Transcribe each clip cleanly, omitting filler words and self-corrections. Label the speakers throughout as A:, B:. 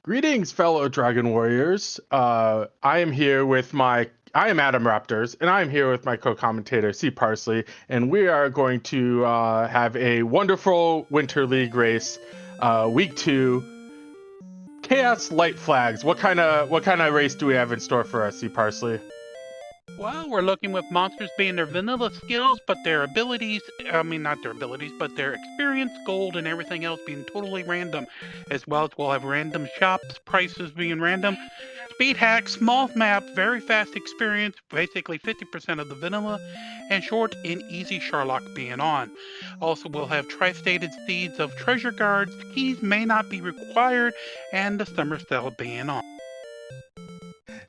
A: Greetings, fellow Dragon Warriors. I am here with I am Adam Raptors, and I am here with my co-commentator C Parsley, and we are going to have a wonderful Winter League race, week 2. Chaos Light Flags. What kind of race do we have in store for us, C Parsley?
B: Well, we're looking with monsters being their vanilla skills, but their abilities, not their abilities, but their experience, gold, and everything else being totally random. As well as we'll have random shops, prices being random. Speed hack, small map, very fast experience, basically 50% of the vanilla, and short and easy Sherlock being on. Also, we'll have tri-stated seeds of treasure guards, keys may not be required, and the summer sale being on.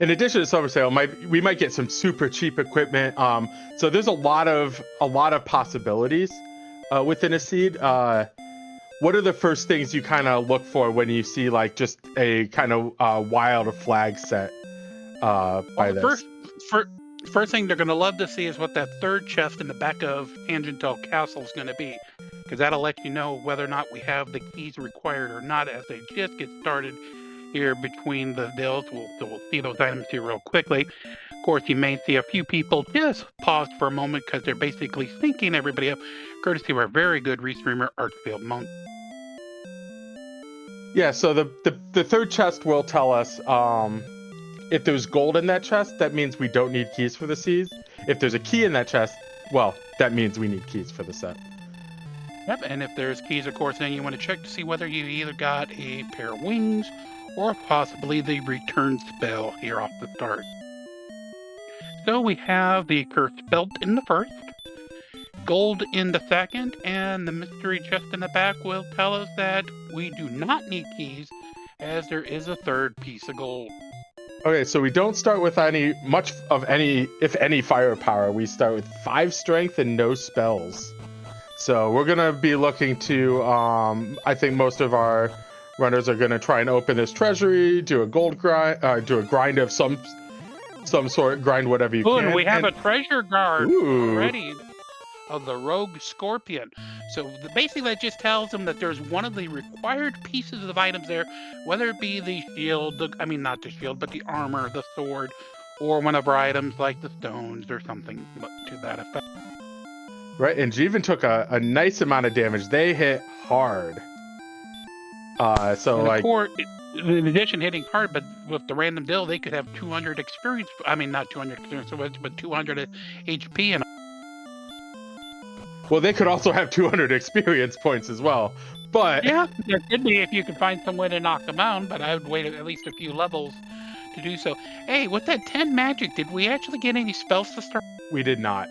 A: In addition to Summer Sale, we might get some super cheap equipment. So there's a lot of possibilities within a seed. What are the first things you kind of look for when you see like just a kind of wild flag set by this?
B: First thing they're going to love to see is what that third chest in the back of Tangential Castle is going to be, because that'll let you know whether or not we have the keys required or not as they just get started here between the deals. We'll see those items here real quickly. Of course, you may see a few people just pause for a moment because they're basically syncing everybody up, courtesy of our very good restreamer, Archfield Monk.
A: Yeah, so the third chest will tell us if there's gold in that chest, that means we don't need keys for the seeds. If there's a key in that chest, well, that means we need keys for the set.
B: Yep, and if there's keys, of course, then you want to check to see whether you either got a pair of wings or possibly the return spell here off the start. So we have the cursed belt in the first, gold in the second, and the mystery chest in the back will tell us that we do not need keys as there is a third piece of gold.
A: Okay, so we don't start with if any firepower. We start with 5 strength and no spells. So we're gonna be looking to, I think most of our runners are gonna try and open this treasury, do a gold grind, do a grind of some sort, grind whatever you can.
B: And we have a treasure guard already of the rogue scorpion. So basically that just tells them that there's one of the required pieces of items there, whether it be the shield, not the shield, but the armor, the sword, or one of our items like the stones or something to that effect.
A: Right, and Jeevan took a nice amount of damage. They hit hard.
B: In addition, hitting hard, but with the random deal, they could have 200 experience. Not 200 experience, but 200 HP.
A: Well, they could also have 200 experience points as well. But
B: yeah, there could be if you could find some way to knock them out. But I would wait at least a few levels to do so. Hey, with that 10 magic, did we actually get any spells to start?
A: We did not.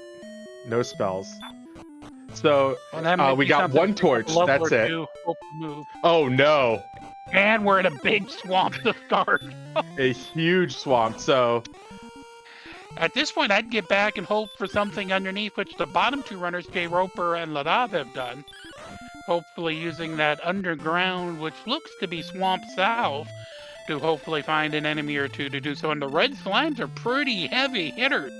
A: No spells. So we got one torch. That's it. Oh no!
B: And we're in a big swamp to start.
A: A huge swamp. So
B: at this point, I'd get back and hope for something underneath, which the bottom two runners, jkoper and Ladob, have done. Hopefully using that underground, which looks to be Swamp South, to hopefully find an enemy or two to do so. And the red slimes are pretty heavy hitters.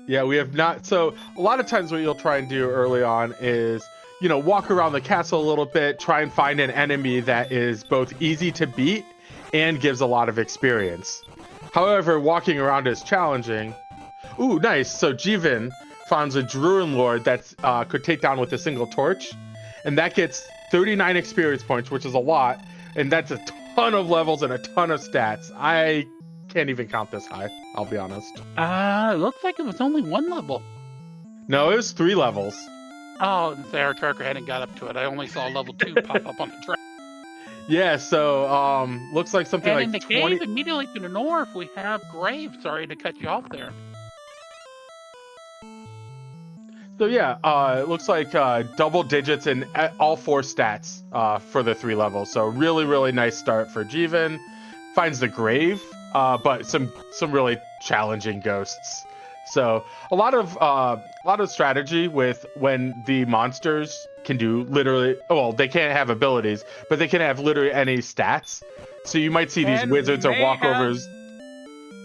A: Yeah, we have not. So a lot of times what you'll try and do early on is, walk around the castle a little bit, try and find an enemy that is both easy to beat and gives a lot of experience. However, walking around is challenging. Ooh, nice. So Jeevan finds a Druid Lord that could take down with a single torch, and that gets 39 experience points, which is a lot, and that's a ton of levels and a ton of stats. I can't even count this high, I'll be honest.
B: It looks like it was only 1 level.
A: No, it was 3 levels.
B: Oh, our tracker hadn't got up to it. I only saw level 2 pop up on the track.
A: Yeah, so looks like something
B: and
A: like
B: in the 20... cave immediately to the north, we have Grave. Sorry to cut you off there.
A: So yeah, it looks like double digits in all 4 stats for the 3 levels. So really, really nice start for Jeevan. Finds the Grave, but some really challenging ghosts. So a lot of strategy with when the monsters can do literally. Well, they can't have abilities, but they can have literally any stats. So you might see these wizards or walkovers.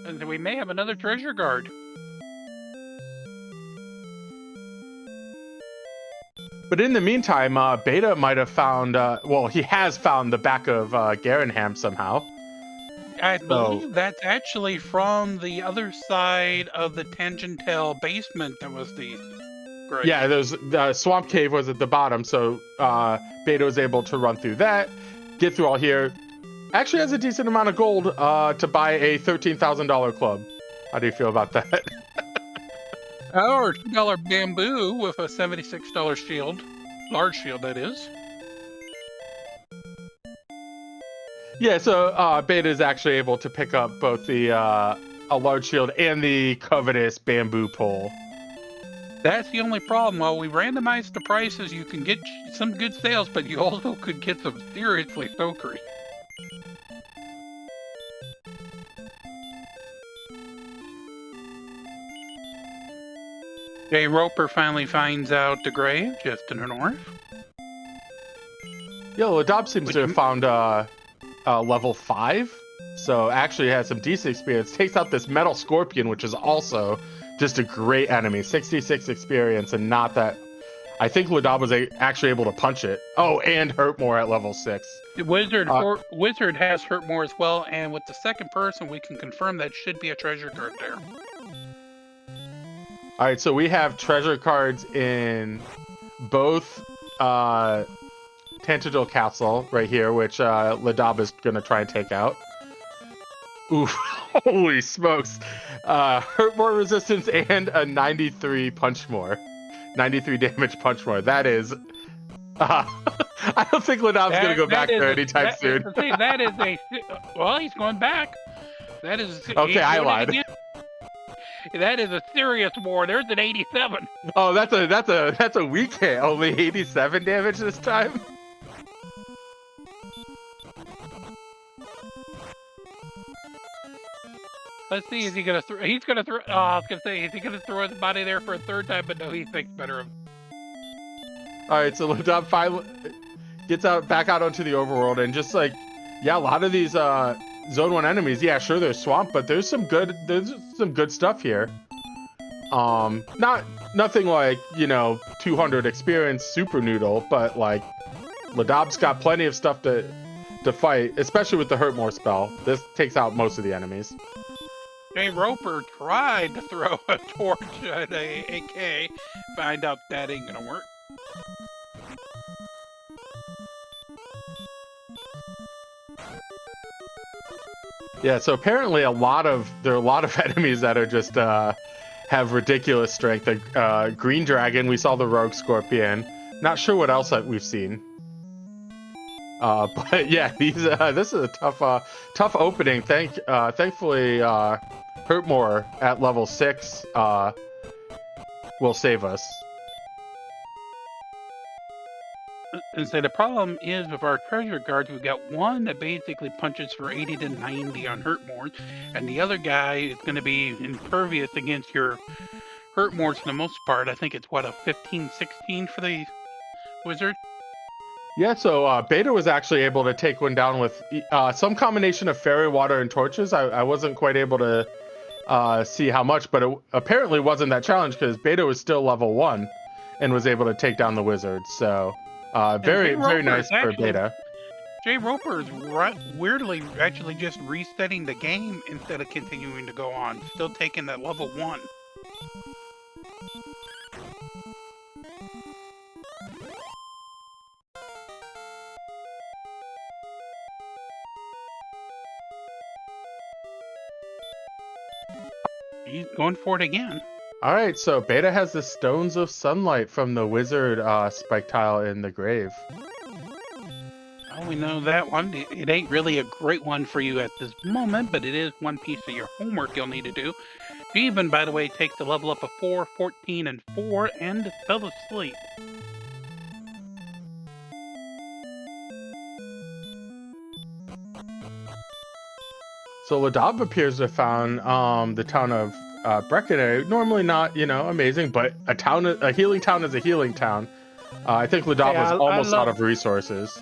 B: And we may have another treasure guard.
A: But in the meantime, Beta might have found, well, he has found the back of Garanham somehow.
B: I believe that's actually from the other side of the Tangentale basement that was the grave.
A: Yeah, the swamp cave was at the bottom, so Beta was able to run through that, get through all here. Actually has a decent amount of gold to buy a $13,000 club. How do you feel about that?
B: Or $2 bamboo with a $76 shield. Large shield, that is.
A: Yeah, so Beta is actually able to pick up both the a large shield and the covetous bamboo pole.
B: That's the only problem. While we randomize the prices, you can get some good sales, but you also could get some seriously soakery. Jay Roper finally finds out the grave just to the north.
A: Yo, Ladob seems to have found level 5, so actually has some decent experience. Takes out this metal scorpion, which is also just a great enemy. 66 experience, and not that. I think Ladob was actually able to punch it. Oh, and hurt more at level 6.
B: The Wizard has hurt more as well, and with the second person, we can confirm that should be a treasure card there.
A: All right, so we have treasure cards in both Tangential Castle right here, which Ladob is going to try and take out. Oof, holy smokes. Hurt more resistance and a 93 punch more. 93 damage punch more. That is... I don't think Ladob's going to go back there anytime soon.
B: That is a... Well, he's going back. That is...
A: Okay, I lied.
B: That is a serious war. There's an 87.
A: Oh, that's a weak hit. Only 87 damage this time.
B: Let's see. Is he gonna throw? He's gonna throw. I was gonna say, is he gonna throw his body there for a third time? But no, he thinks better of.
A: All right, so Ladob finally gets back out onto the overworld, and just like, yeah, a lot of these Zone 1 enemies, yeah, sure, there's swamp, but there's some good stuff here. Nothing like, 200 experience super noodle, but like Ladob's got plenty of stuff to fight, especially with the hurt more spell. This takes out most of the enemies.
B: Jay Roper tried to throw a torch at a AK. Find out that ain't gonna work.
A: Yeah, so apparently there are a lot of enemies that are just have ridiculous strength. The green dragon, we saw the rogue scorpion. Not sure what else that we've seen. But yeah, this is a tough opening. Thankfully, Hurtmore at level 6 will save us.
B: And so the problem is with our treasure guards, we've got one that basically punches for 80 to 90 on Hurtmore, and the other guy is going to be impervious against your Hurtmores for the most part. I think it's what, a 15, 16 for the wizard?
A: Yeah, so Beta was actually able to take one down with some combination of fairy water and torches. I wasn't quite able to see how much, but it apparently wasn't that challenge because Beta was still level 1 and was able to take down the wizard. So very nice for Beta.
B: Jay Roper is weirdly actually just resetting the game instead of continuing to go on, still taking that level 1. He's going for it again.
A: All right, so Beta has the Stones of Sunlight from the wizard spike tile in the grave.
B: Oh, we know that one. It ain't really a great one for you at this moment, but it is one piece of your homework you'll need to do. Jeevan, by the way, takes the level up of 4, 14, and 4, and fell asleep.
A: So Ladob appears to have found the town of Breckenay. Normally not, amazing, but a healing town is a healing town. I think Ladob was almost out of resources.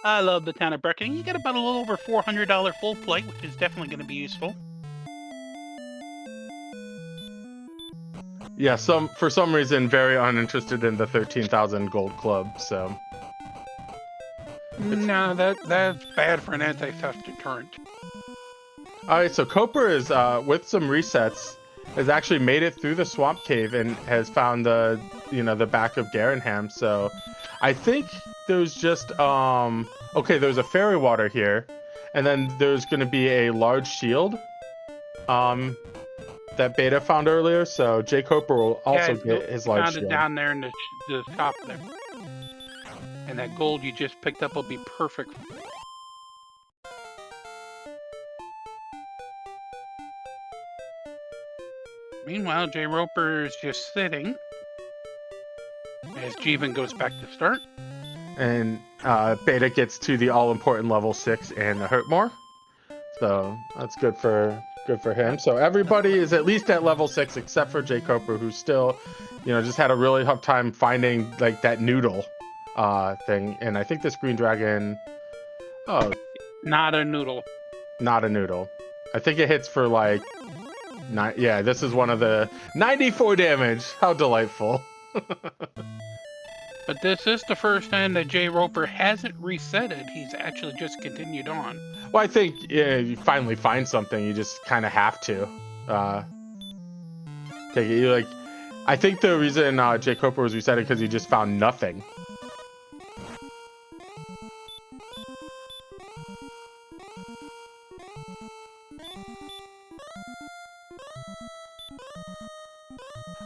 B: I love the town of Breckenay. You get about a little over $400 full plate, which is definitely going to be useful.
A: yeah, for some reason very uninterested in the 13,000 gold club. So
B: No, that's bad for an anti-theft deterrent.
A: all right, so Koper is with some resets has actually made it through the swamp cave and has found the the back of Garanham. So I think there's just okay, there's a fairy water here, and then there's going to be a large shield that Beta found earlier. So jkoper will also get his large
B: found
A: shield.
B: it down there in the shop there, and that gold you just picked up will be perfect. Meanwhile, jkoper is just sitting as Jeevan goes back to start.
A: And Beta gets to the all-important level 6 and hurt more. So that's good for him. So everybody is at least at level 6 except for jkoper, who's still, just had a really tough time finding like that noodle thing. And I think this green dragon,
B: not a noodle.
A: Not a noodle. I think it hits for like yeah, this is one of the 94 damage. How delightful.
B: But this is the first time that jkoper hasn't resetted. He's actually just continued on.
A: Well, I think you finally find something. You just kind of have to take it. I think the reason jkoper was resetting because he just found nothing.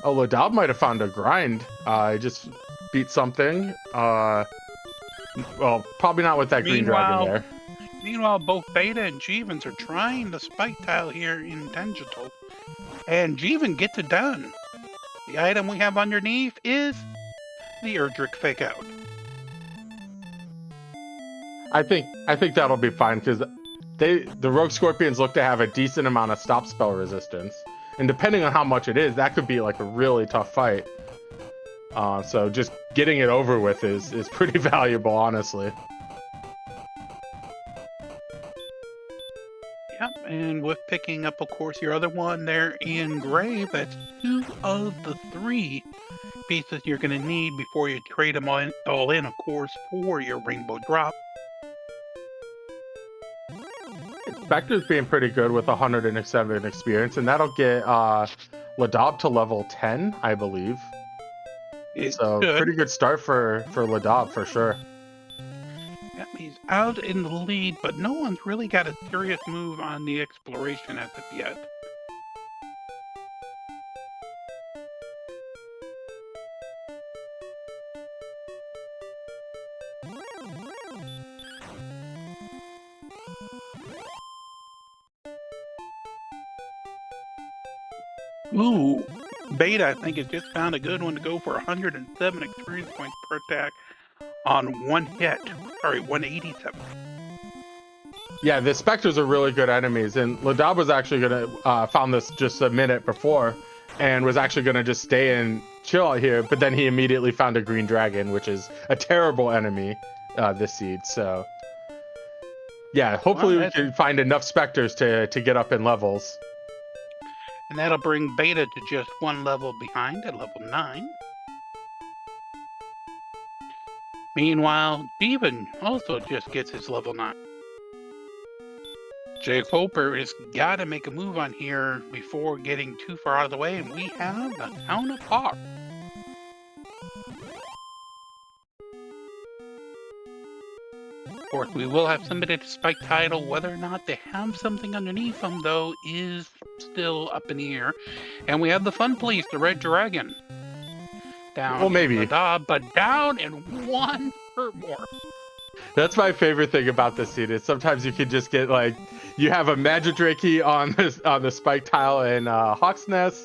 A: Oh, Ladob might have found a grind. I just beat something. Well, probably not with that green dragon there.
B: Meanwhile, both Beta and Jeevans are trying the spike tile here in Digital, and Jeevan gets it done. The item we have underneath is the Erdrick Fake Out.
A: I think that'll be fine because the Rogue Scorpions look to have a decent amount of stop spell resistance, and depending on how much it is, that could be like a really tough fight. So just getting it over with is pretty valuable, honestly.
B: Yep, and with picking up, of course, your other one there in gray, that's 2 of the 3 pieces you're going to need before you trade them all in, of course, for your rainbow drop.
A: Spectre's being pretty good with 107 experience, and that'll get Ladob to level 10, I believe. So pretty good start for Ladob for sure.
B: Yep, he's out in the lead, but no one's really got a serious move on the exploration as of yet. Ooh, Beta, I think, has just found a good one to go for 107 experience points per attack on one hit. Sorry, 187.
A: Yeah, the Spectres are really good enemies, and Ladob was actually gonna found this just a minute before, and was actually gonna just stay and chill out here, but then he immediately found a green dragon, which is a terrible enemy this seed. So yeah, hopefully we can find enough Spectres to get up in levels.
B: And that'll bring Beta to just 1 level behind at level 9. Meanwhile, Jeevan also just gets his level 9. jkoper has got to make a move on here before getting too far out of the way, and we have the Town of Hawk. Of course, we will have somebody to spike title. Whether or not they have something underneath them, though, is still up in the air. And we have the Fun Police, the Red Dragon. Down.
A: Well, maybe.
B: But down in 1 hurt more.
A: That's my favorite thing about this seed is sometimes you can just get like you have a Magidrakey on the spike tile and Hawk's Nest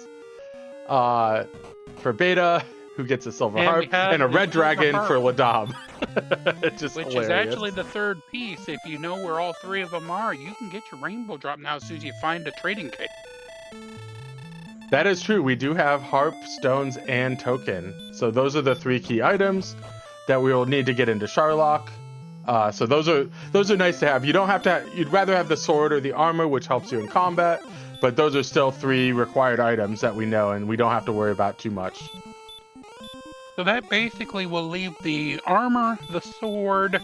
A: for Beta, who gets a silver harp, and a red dragon for Ladob.
B: Which hilarious. Is actually the 3rd piece. If you know where all 3 of them are, you can get your rainbow drop now as soon as you find a trading kit.
A: That is true. We do have harp, stones, and token. So those are the 3 key items that we will need to get into Sharlock. So those are nice to have. You don't have to. You'd rather have the sword or the armor, which helps you in combat. but those are still 3 required items that we know, and we don't have to worry about too much.
B: So that basically will leave the armor, the sword,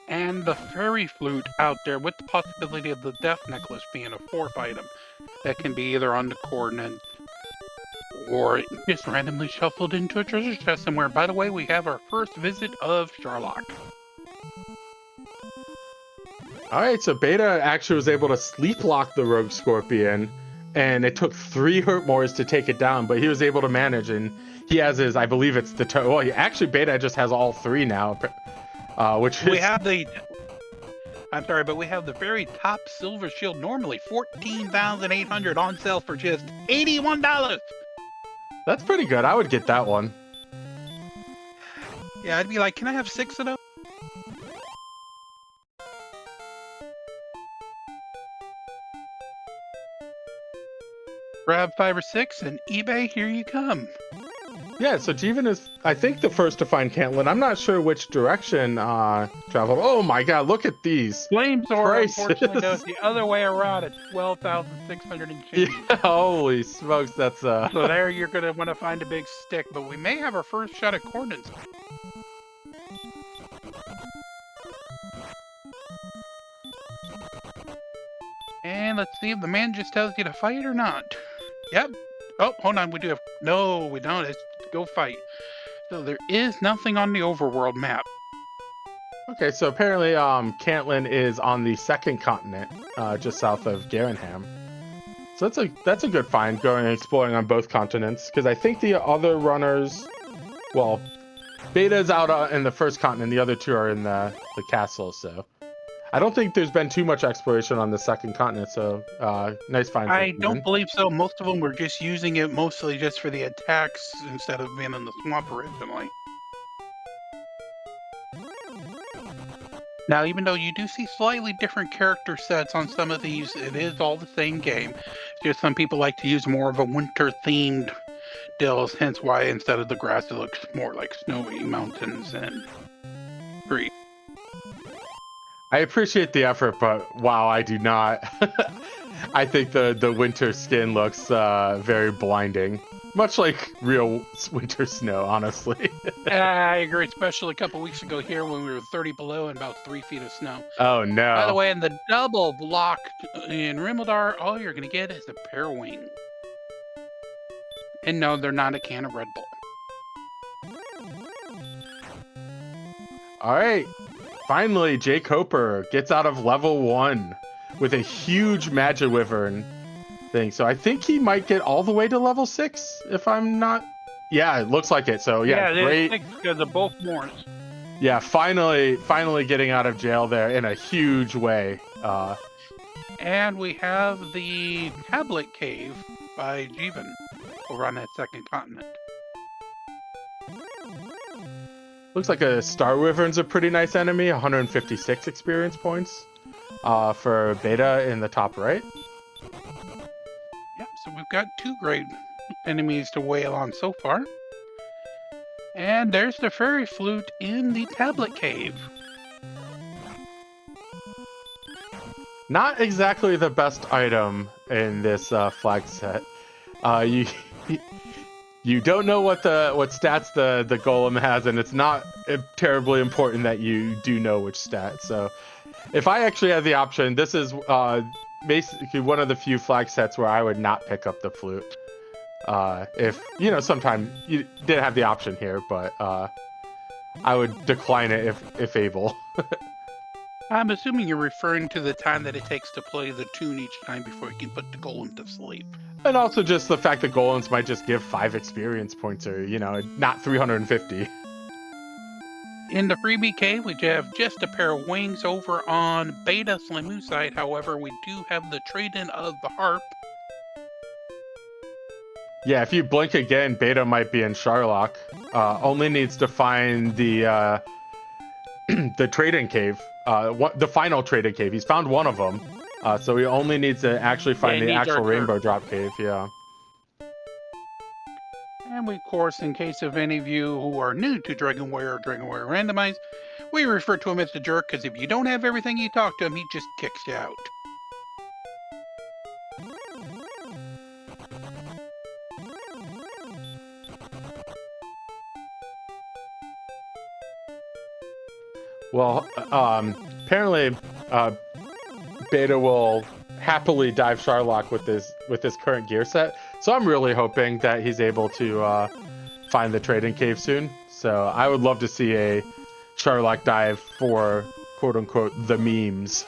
B: and the fairy flute out there, with the possibility of the death necklace being a 4th item that can be either on the coordinates or just randomly shuffled into a treasure chest somewhere. By the way, we have our first visit of Sharlock.
A: All right, so Beta actually was able to sleep lock the Rogue Scorpion, and it took 3 hurt mores to take it down, but he was able to manage, and he has his, I believe it's the well, actually Beta just has all 3 now, which is...
B: We have the... I'm sorry, but we have the very top silver shield, normally $14,800, on sale for just $81.
A: That's pretty good. I would get that one.
B: Yeah, I'd be like, can I have 6 of those? Grab 5 or 6 and eBay, here you come.
A: Yeah, so Jeevan is, I think, the first to find Caitlin. I'm not sure which direction traveled. Oh my god, look at these.
B: Flamethrower, unfortunately, goes the other way around at 12,600 and change.
A: Yeah, holy smokes, that's
B: So there you're going to want to find a big stick, but we may have our first shot at coordinates. And let's see if the man just tells you to fight or not. Yep. Oh, hold on, we do have... No, we don't. It's go fight. So there is nothing on the overworld map.
A: Okay, so apparently Caitlin is on the 2nd continent, just south of Garanham. So that's a good find, going and exploring on both continents, because I think the other runners, well, Beta's out in the 1st continent, the other 2 are in the castle, so I don't think there's been too much exploration on the 2nd continent, so nice find.
B: I don't believe so. Most of them were just using it mostly just for the attacks instead of being in the swamp originally. Now, even though you do see slightly different character sets on some of these, it is all the same game. Just some people like to use more of a winter-themed deals, hence why instead of the grass it looks more like snowy mountains and trees.
A: I appreciate the effort, but wow, I do not. I think the winter skin looks very blinding. Much like real winter snow, honestly.
B: I agree, especially a couple weeks ago here when we were 30 below and about 3 feet of snow.
A: Oh, no.
B: By the way, in the double block in Rimildar, all you're going to get is a pair of wings. And no, they're not a can of Red Bull.
A: All right. Finally, jkoper gets out of level 1 with a huge Magic Wyvern thing. So I think he might get all the way to level 6, if I'm not... Yeah, it looks like it. So yeah, great.
B: Because of both Morns.
A: Yeah, finally getting out of jail there in a huge way.
B: And we have the Tablet Cave by Jeevan over on that 2nd continent.
A: Looks like a Star Wyvern's a pretty nice enemy, 156 experience points for Beta in the top right.
B: Yep, so we've got 2 great enemies to wail on so far. And there's the Fairy Flute in the Tablet Cave.
A: Not exactly the best item in this flag set. You don't know what stats the golem has, and it's not terribly important that you do know which stat. So, if I actually had the option, this is basically one of the few flag sets where I would not pick up the flute. If sometime you did have the option here, but I would decline it if able.
B: I'm assuming you're referring to the time that it takes to play the tune each time before you can put the golem to sleep.
A: And also just the fact that golems might just give 5 experience points or, not 350.
B: In the freebie cave, we have just a pair of wings over on Beta Slimu side. However, we do have the trade-in of the harp.
A: Yeah, if you blink again, Beta might be in Sharlock. Only needs to find the the trade-in cave. The final trade-in cave. He's found one of them. So he only needs to actually find the actual rainbow drop cave, yeah.
B: And we, of course, in case of any of you who are new to Dragon Warrior or Dragon Warrior Randomize, we refer to him as the jerk, because if you don't have everything you talk to him, he just kicks you out.
A: Well, apparently, Beta will happily dive Charlock with his current gear set. So I'm really hoping that he's able to find the trading cave soon. So I would love to see a Charlock dive for quote unquote the memes.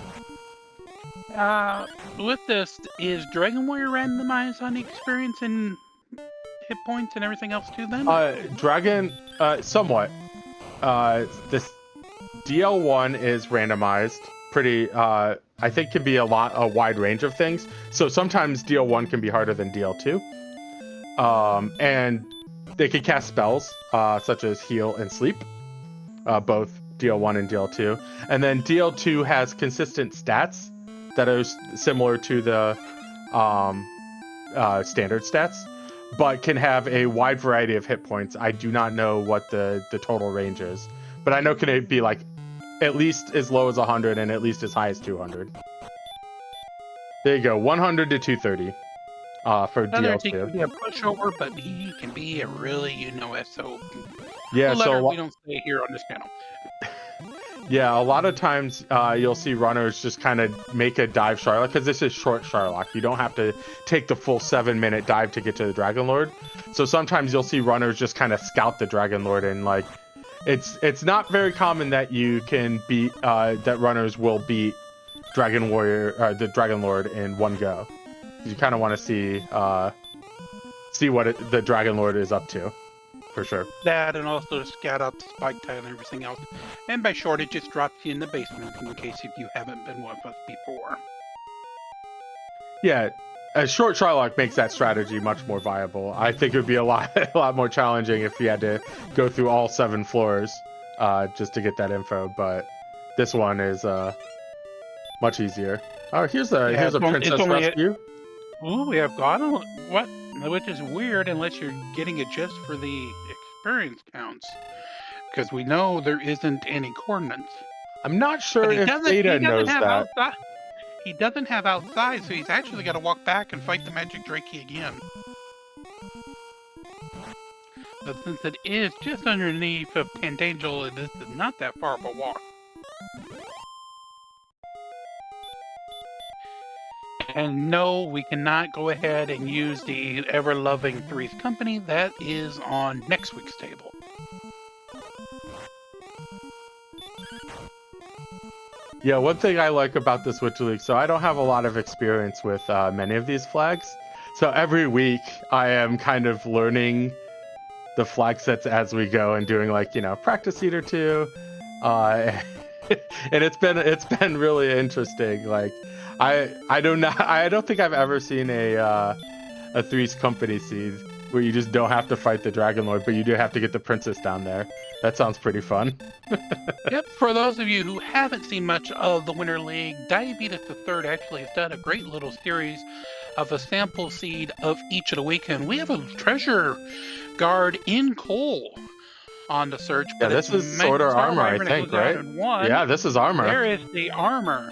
B: With this, is Dragon Warrior randomized on the experience and hit points and everything else too then?
A: Dragon, somewhat. This DL1 is randomized. Pretty, I think can be a wide range of things. So sometimes DL1 can be harder than DL2. And they can cast spells, such as heal and sleep, both DL1 and DL2. And then DL2 has consistent stats that are similar to the standard stats, but can have a wide variety of hit points. I do not know what the total range is, but I know can it be like at least as low as 100 and at least as high as 200. There you go, 100 to 230 for DL2.
B: He can be a pushover, but he can be a really, SO.
A: Yeah, so
B: we don't say here on this channel.
A: Yeah, a lot of times you'll see runners just kind of make a dive Charlock, because this is short Charlock. You don't have to take the full 7-minute dive to get to the Dragon Lord. So sometimes you'll see runners just kind of scout the Dragon Lord, and like it's not very common that you can beat that runners will beat Dragon Warrior the Dragon Lord in one go. You kind of want to see what the Dragon Lord is up to. For sure.
B: That, and also to scout out the spike tile and everything else. And by short, it just drops you in the basement in case if you haven't been with us before.
A: Yeah, a short Charlock makes that strategy much more viable. I think it would be a lot more challenging if you had to go through all 7 floors just to get that info. But this one is much easier. Oh, here's a princess rescue.
B: Ooh, we have got what? Which is weird unless you're getting it just for the experience counts, because we know there isn't any coordinates.
A: I'm not sure if Beta knows that.
B: Outside. He doesn't have outside, so he's actually got to walk back and fight the Magic Drakey again. But since it is just underneath of Pandangel, this is not that far of a walk. And no, we cannot go ahead and use the ever-loving Three's Company. That is on next week's table.
A: Yeah, one thing I like about this Witcher League, so I don't have a lot of experience with many of these flags. So every week I am kind of learning the flag sets as we go and doing like, practice seed or two. And it's been really interesting. Like, I don't think I've ever seen a Three's Company seed where you just don't have to fight the Dragon Lord, but you do have to get the princess down there. That sounds pretty fun.
B: Yep, for those of you who haven't seen much of the Winter League, Diabetes III actually has done a great little series of a sample seed of each of the weekend. We have a treasure guard in coal on the search.
A: Yeah, this is Sword or Armor, I think, right? Yeah, this is armor.
B: There is the armor.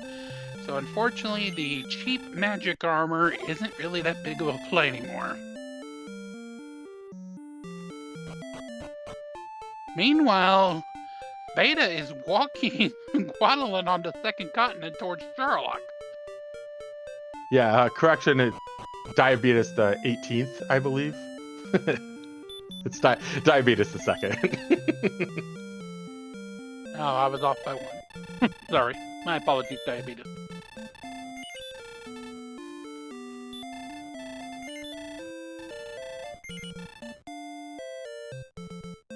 B: So unfortunately, the cheap magic armor isn't really that big of a play anymore. Meanwhile, Beta is walking, waddling on the second continent towards Sherlock.
A: Yeah, correction, Diabetes the 18th, I believe. It's Diabetes the 2nd.
B: Oh, I was off by 1. Sorry, my apologies, Diabetes.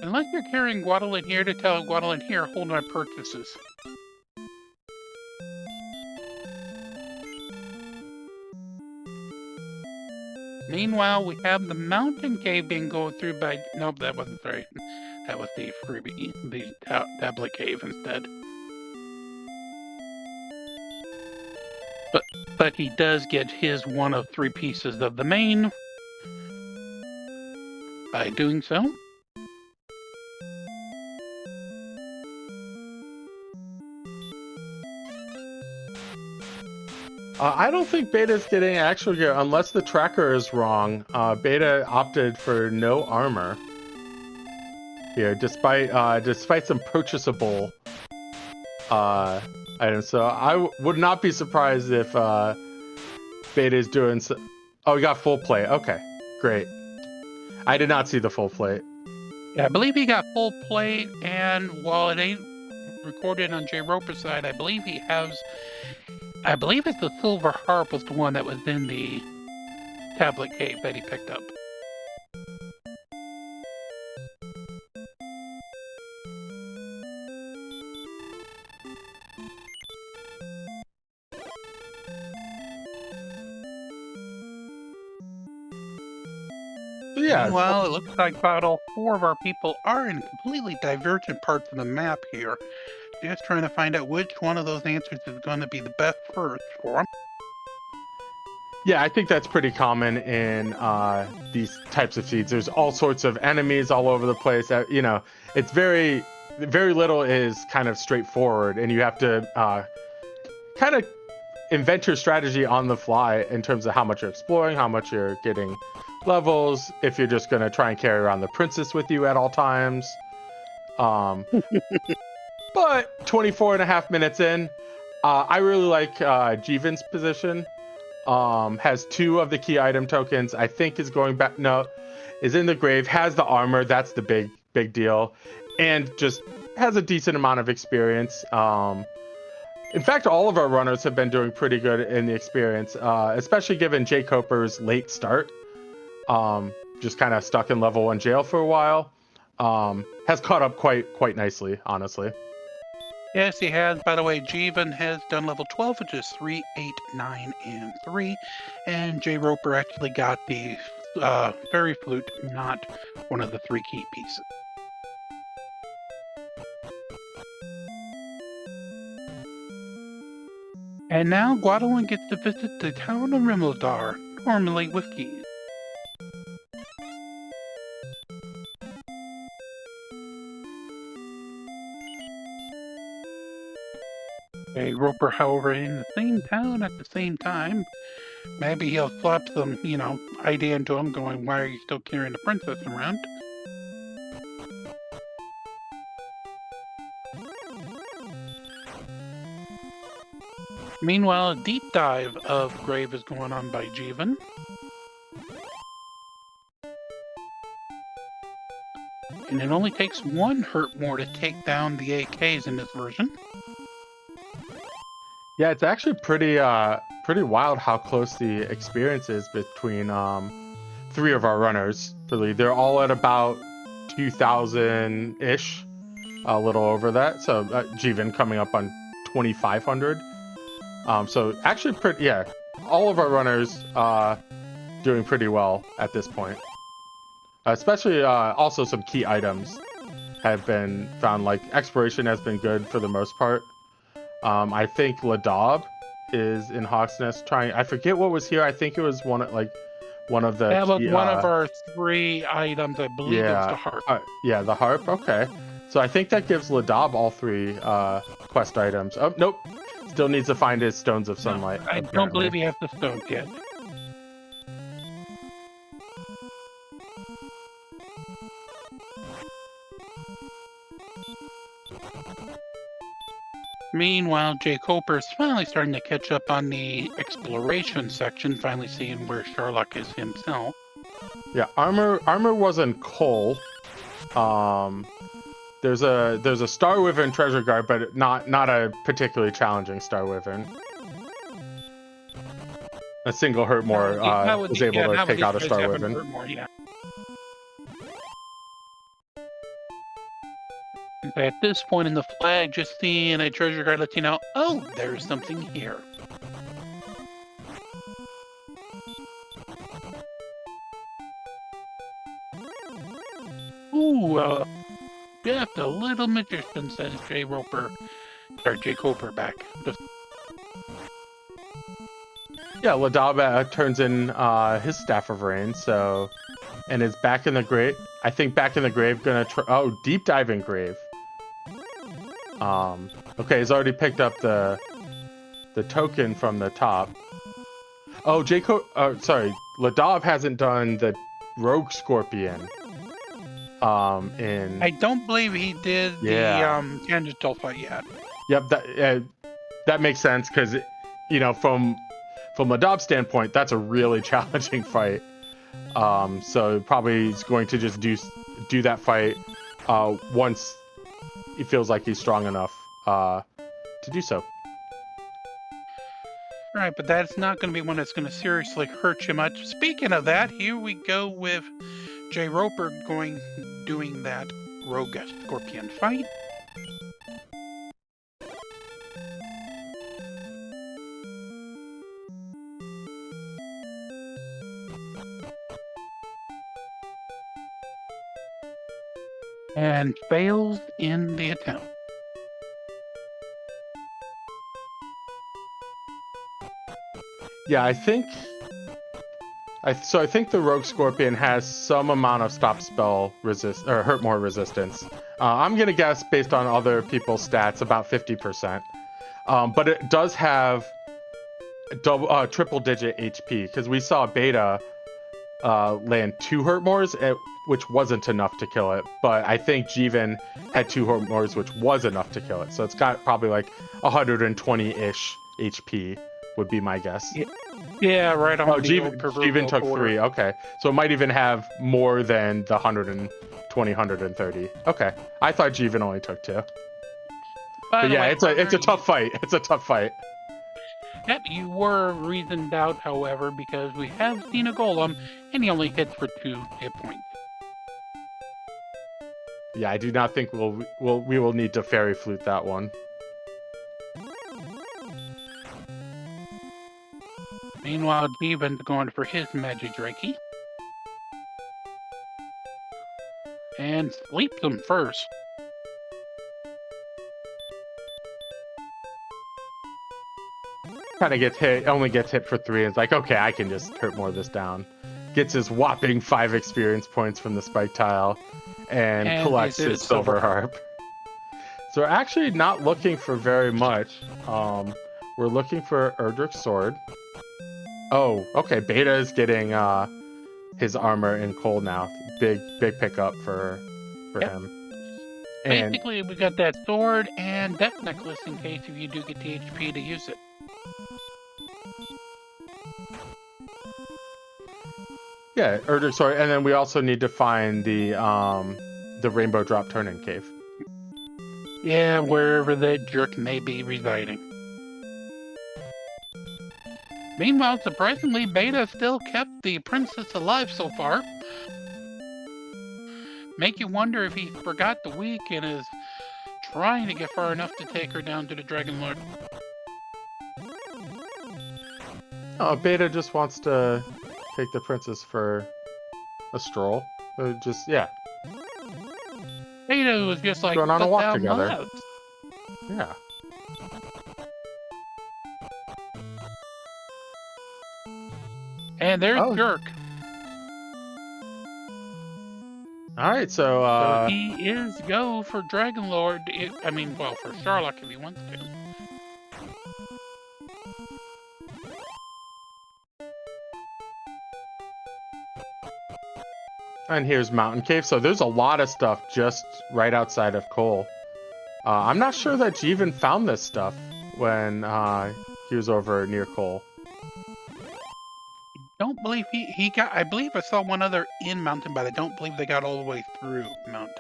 B: Unless you're carrying Guadalin here to tell Guadalin here, hold my purchases. Meanwhile, we have the mountain cave being going through by... Nope, that wasn't right. That was the freebie, the tablet cave instead. But he does get his one of 3 pieces of the main by doing so.
A: I don't think Beta's getting actual gear unless the tracker is wrong. Beta opted for no armor here, despite some purchasable items. So I would not be surprised if Beta is doing so. Oh, we got full plate. Okay, great. I did not see the full plate.
B: Yeah, I believe he got full plate, and while it ain't recorded on jkoper's side, I believe he has. I believe it's the silver harp was the one that was in the tablet cave that he picked up.
A: Yeah.
B: Well, it looks like about all 4 of our people are in completely divergent parts of the map here. Just trying to find out which one of those answers is going to be the best first for them.
A: Yeah, I think that's pretty common in these types of seeds. There's all sorts of enemies all over the place. It's very little is kind of straightforward, and you have to kind of invent your strategy on the fly in terms of how much you're exploring, how much you're getting levels, if you're just going to try and carry around the princess with you at all times. But 24 and a half minutes in, I really like Jeevan's position. Has 2 of the key item tokens. I think is going back. No, is in the grave. Has the armor. That's the big deal, and just has a decent amount of experience. In fact, all of our runners have been doing pretty good in the experience, especially given jkoper's late start. Just kind of stuck in level 1 jail for a while. Has caught up quite nicely, honestly.
B: Yes, he has. By the way, Jeevan has done level 12, which is 3, 8, 9, and 3. And jkoper actually got the fairy flute, not one of the 3 key pieces. And now Guadeloupe gets to visit the town of Rimildar, normally with keys. jkoper, however, in the same town at the same time. Maybe he'll slap some, idea into him going, why are you still carrying the princess around? Meanwhile, a deep dive of grave is going on by Jeevan. And it only takes 1 hurt more to take down the AKs in this version.
A: Yeah, it's actually pretty wild how close the experience is between 3 of our runners. Really, they're all at about 2,000-ish, a little over that. So Jeevan coming up on 2,500. So actually all of our runners doing pretty well at this point. Especially also some key items have been found. Like exploration has been good for the most part. I think Ladob is in Hawk's Nest trying. I forget what was here. I think it was one of the.
B: That was one of our 3 items. I believe it was the harp.
A: Yeah, the harp. Okay, so I think that gives Ladob all 3 quest items. Oh nope, still needs to find his stones of sunlight.
B: No, I don't believe he has the stones yet. Meanwhile, jkoper is finally starting to catch up on the exploration section, finally seeing where Sherlock is himself.
A: Yeah, armor wasn't coal. There's a Star Wyvern treasure guard, but not a particularly challenging Star Wyvern. A single hurt more was able to take out a Star Wyvern.
B: At this point in the flag, just seeing a treasure guard lets you know, oh, there's something here. Ooh, just a little magician, says jkoper back.
A: Yeah, Ladob turns in his Staff of Rain, and is back in the grave. I think back in the grave gonna deep dive in grave. Okay, he's already picked up the token from the top. Oh, Ladob hasn't done the Rogue Scorpion.
B: I don't believe he did the Tangential fight yet.
A: Yep, that makes sense because, you know, from Ladob's standpoint, that's a really challenging fight. So probably he's going to just do that fight once he feels like he's strong enough to do so.
B: Right, but that's not going to be one that's going to seriously hurt you much. Speaking of that, here we go with jkoper doing that rogue scorpion fight. And fails in the attempt.
A: Yeah, I think the Rogue Scorpion has some amount of stop spell resist or hurt more resistance. I'm gonna guess based on other people's stats about 50%. But it does have triple digit HP because we saw Beta land 2 hurt mores, which wasn't enough to kill it. But I think Jeevan had 2 hurt mores, which was enough to kill it. So it's got probably like 120-ish HP would be my guess.
B: Yeah, right on.
A: Oh, Jeevan took 3. Okay, so it might even have more than the 120, 130. Okay, I thought Jeevan only took 2. But yeah, it's a tough fight. It's a tough fight.
B: Yep, you were reasoned out, however, because we have seen a golem, and he only hits for 2 hit points.
A: Yeah, I do not think we will need to fairy flute that one.
B: Meanwhile, Jeevan's going for his magic Drakey. And sleeps him first.
A: Kind of gets hit, only gets hit for 3. It's like, okay, I can just hurt more of this down. Gets his whopping 5 experience points from the spike tile and collects his silver harp. So we're actually not looking for very much. We're looking for Erdrick's sword. Oh, okay. Beta is getting his armor in coal now. Big pickup for him. And
B: basically, we got that sword and death necklace in case if you do get the HP to use it.
A: Yeah, Erdrick's sword, and then we also need to find the rainbow drop turn-in cave.
B: Yeah, wherever that jerk may be residing. Meanwhile, surprisingly, Beta still kept the princess alive so far. Make you wonder if he forgot the week and is trying to get far enough to take her down to the Dragon Lord.
A: Oh, Beta just wants to take the princess for a stroll. Yeah.
B: Beta was just like,
A: going on a walk together.
B: Left.
A: Yeah.
B: And there's Jerk.
A: Alright,
B: so he is go for Dragon Lord. For Sharlock if he wants to.
A: And here's Mountain Cave. So there's a lot of stuff just right outside of Cole. I'm not sure that Jeevan found this stuff when he was over near Cole.
B: Don't believe he got. I believe I saw one other in Mountain, but I don't believe they got all the way through Mountain.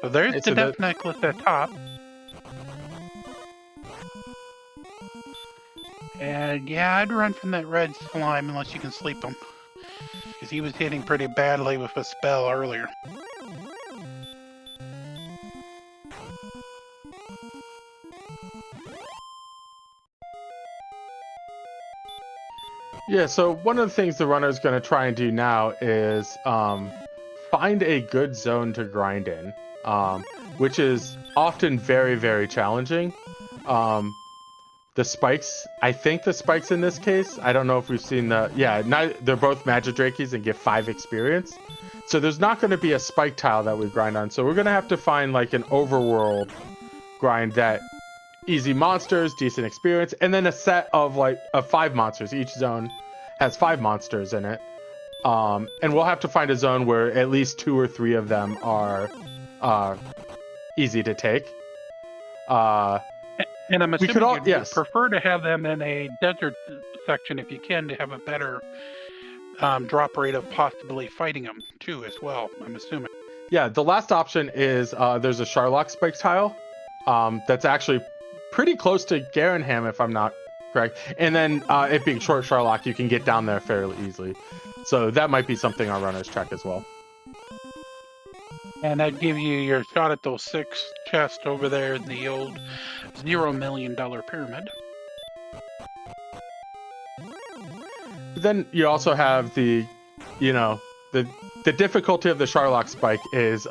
B: So there's the death necklace at top. And yeah, I'd run from that red slime unless you can sleep him. Because he was hitting pretty badly with a spell earlier.
A: Yeah, so one of the things the runner is going to try and do now is find a good zone to grind in, which is often very, very challenging. The spikes, I think the spikes in this case, I don't know if we've seen they're both Magic Drakeys and give 5 experience. So there's not going to be a spike tile that we grind on. So we're going to have to find like an overworld grind that easy monsters, decent experience, and then a set of 5 monsters. Each zone has 5 monsters in it. And we'll have to find a zone where at least 2 or 3 of them are easy to take.
B: And I'm
A: We could
B: assuming
A: all-
B: you'd
A: yes.
B: prefer to have them in a desert section if you can, to have a better drop rate of possibly fighting them too, as well. I'm assuming.
A: Yeah, the last option is there's a Sharlock spike tile that's actually pretty close to Garenham, if I'm not correct. And then it being short Sharlock, you can get down there fairly easily. So that might be something our runners check as well.
B: And that'd give you your shot at those 6 chests over there in the old $0 million pyramid.
A: Then you also have the difficulty of the Sharlock spike is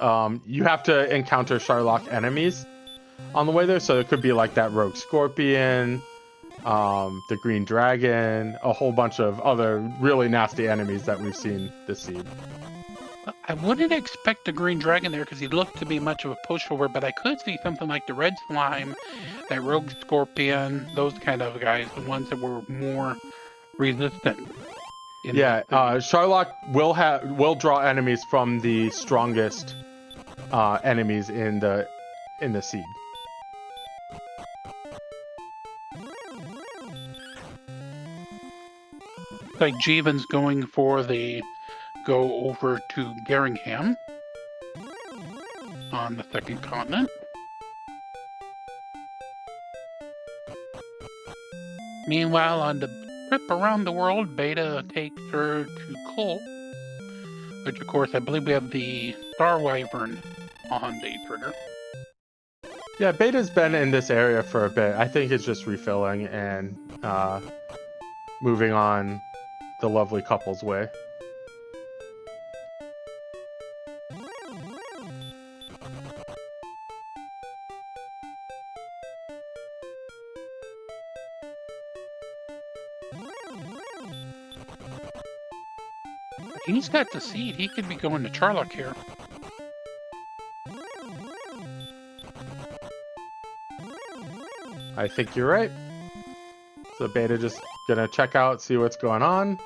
A: you have to encounter Sharlock enemies on the way there. So it could be like that rogue scorpion, the green dragon, a whole bunch of other really nasty enemies that we've seen this seed.
B: I wouldn't expect the green dragon there because he looked to be much of a pushover, but I could see something like the red slime, that rogue scorpion, those kind of guys, the ones that were more resistant.
A: Yeah, Sharlock will draw enemies from the strongest enemies in the seed.
B: Like Jeevan's going for the go over to Garingham on the second continent. Meanwhile, on the trip around the world, Beta takes her to Cole, which of course I believe we have the Star Wyvern on the trigger.
A: Yeah, Beta's been in this area for a bit. I think it's just refilling and moving on the lovely couple's way.
B: He's got the seed. He could be going to Charlock here.
A: I think you're right. So Beta just gonna check out, see what's going on.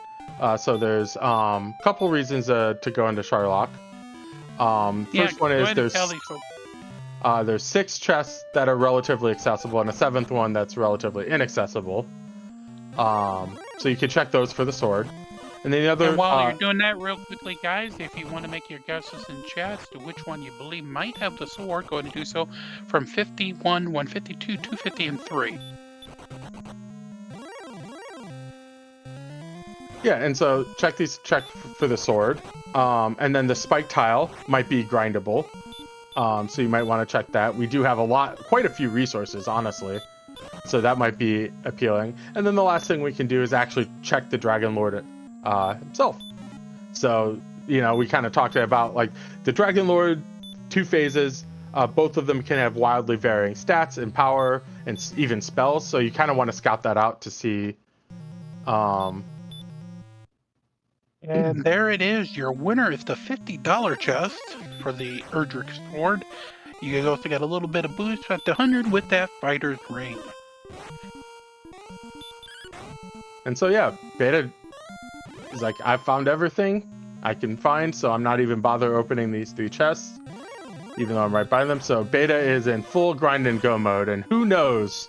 A: So there's a couple reasons to go into Sharlock. First one is there's 6 chests that are relatively accessible and a 7th one that's relatively inaccessible. So you can check those for the sword. And then the other.
B: And while you're doing that, real quickly, guys, if you want to make your guesses in chat as to which one you believe might have the sword, go ahead and do so from 51, 152, 250, and 3.
A: Yeah, and so check for the sword. And then the spike tile might be grindable. So you might want to check that. We do have quite a few resources, honestly. So that might be appealing. And then the last thing we can do is actually check the Dragon Lord himself. So, we kind of talked about like the Dragon Lord, 2 phases. Both of them can have wildly varying stats and power and even spells. So you kind of want to scout that out to see.
B: And there it is. Your winner is the $50 chest for the Erdrick sword. You guys also got a little bit of boost at the 100 with that fighter's ring.
A: And so yeah, Beta is like, I've found everything I can find, so I'm not even bother opening these 3 chests, even though I'm right by them. So Beta is in full grind and go mode, and who knows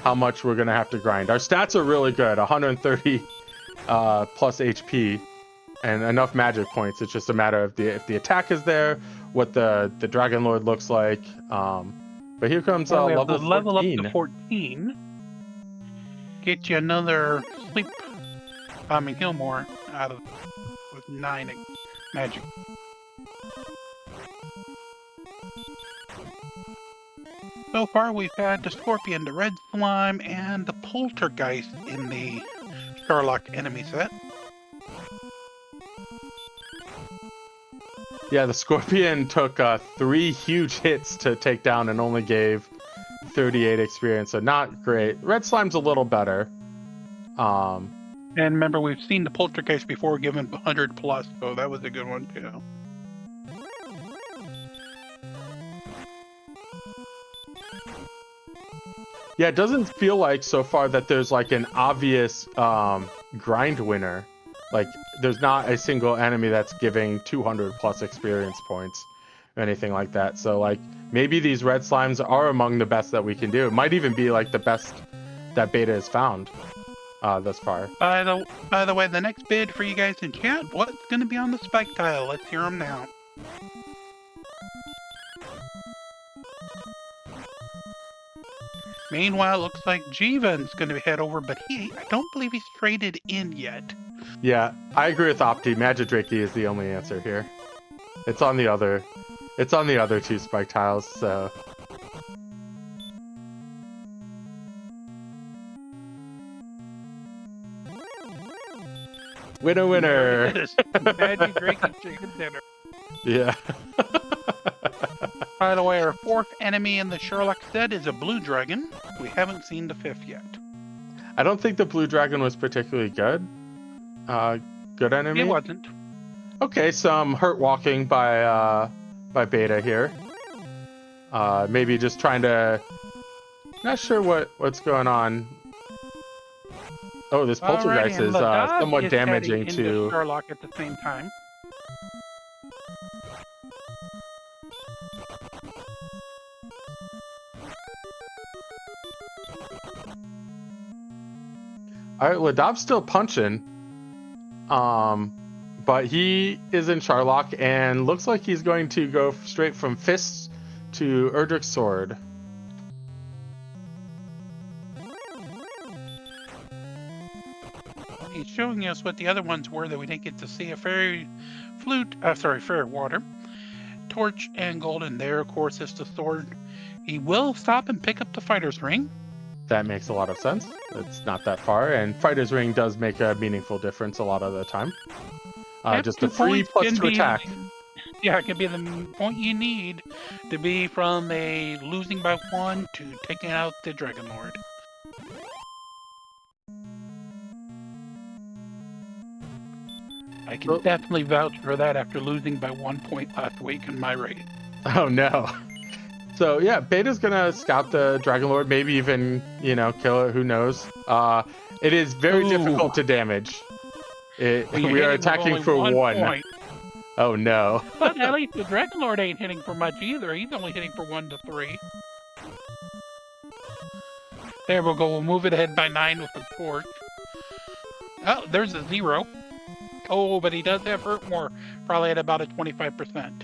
A: how much we're gonna have to grind. Our stats are really good, 130 plus HP and enough magic points. It's just a matter of if the attack is there, what the Dragon Lord looks like. But here comes level 14.
B: Level up to 14. Get you another heal more out of with 9 magic. So far, we've had the Scorpion, the Red Slime, and the Poltergeist in the Sharlock enemy set.
A: Yeah, the Scorpion took 3 huge hits to take down and only gave 38 experience, so not great. Red Slime's a little better.
B: And remember, we've seen the Poltergeist before given 100 plus, so that was a good one too.
A: Yeah, it doesn't feel like so far that there's like an obvious grind winner. Like, there's not a single enemy that's giving 200 plus experience points. or anything like that. So like maybe these red slimes are among the best that we can do. It might even be like the best that Beta has found thus far.
B: By the way, the next bid for you guys in chat, what's going to be on the spike tile? Let's hear them now. Meanwhile, it looks like Jeevan's going to head over, but I don't believe he's traded in yet.
A: Yeah, I agree with Opti. Magidrake is the only answer here. It's on the other two spike tiles, so. Winner, winner.
B: Magidrake and chicken dinner.
A: Yeah.
B: By the way, our fourth enemy in the Sherlock set is a blue dragon. We haven't seen the fifth yet.
A: I don't think the blue dragon was particularly good. Good enemy?
B: It wasn't.
A: Okay, some hurt walking by Beta here. Maybe just trying to... Not sure what's going on. Oh, this poltergeist is somewhat damaging to...
B: Sherlock at the same time.
A: All right, Ladob's still punching. But he is in Sherlock and looks like he's going to go straight from fists to Erdrick's sword.
B: He's showing us what the other ones were that we didn't get to see. A fairy water, torch, and gold. And there, of course, is the sword. He will stop and pick up the fighter's ring.
A: That makes a lot of sense. It's not that far, and Fighter's Ring does make a meaningful difference a lot of the time. Just a free +2 attack.
B: Yeah, it can be the point you need to be from a losing by 1 to taking out the Dragon Lord. I can definitely vouch for that after losing by 1 point last week in my raid.
A: Oh no. So yeah, Beta's gonna scout the Dragon Lord, maybe even, kill it, who knows. It is very difficult to damage. We are attacking for 1.
B: Point.
A: Oh no.
B: But at least the Dragon Lord ain't hitting for much either. He's only hitting for 1 to 3. There we'll go. We'll move it ahead by 9 with the torch. Oh, there's a 0. Oh, but he does have hurt more. Probably at about a 25%.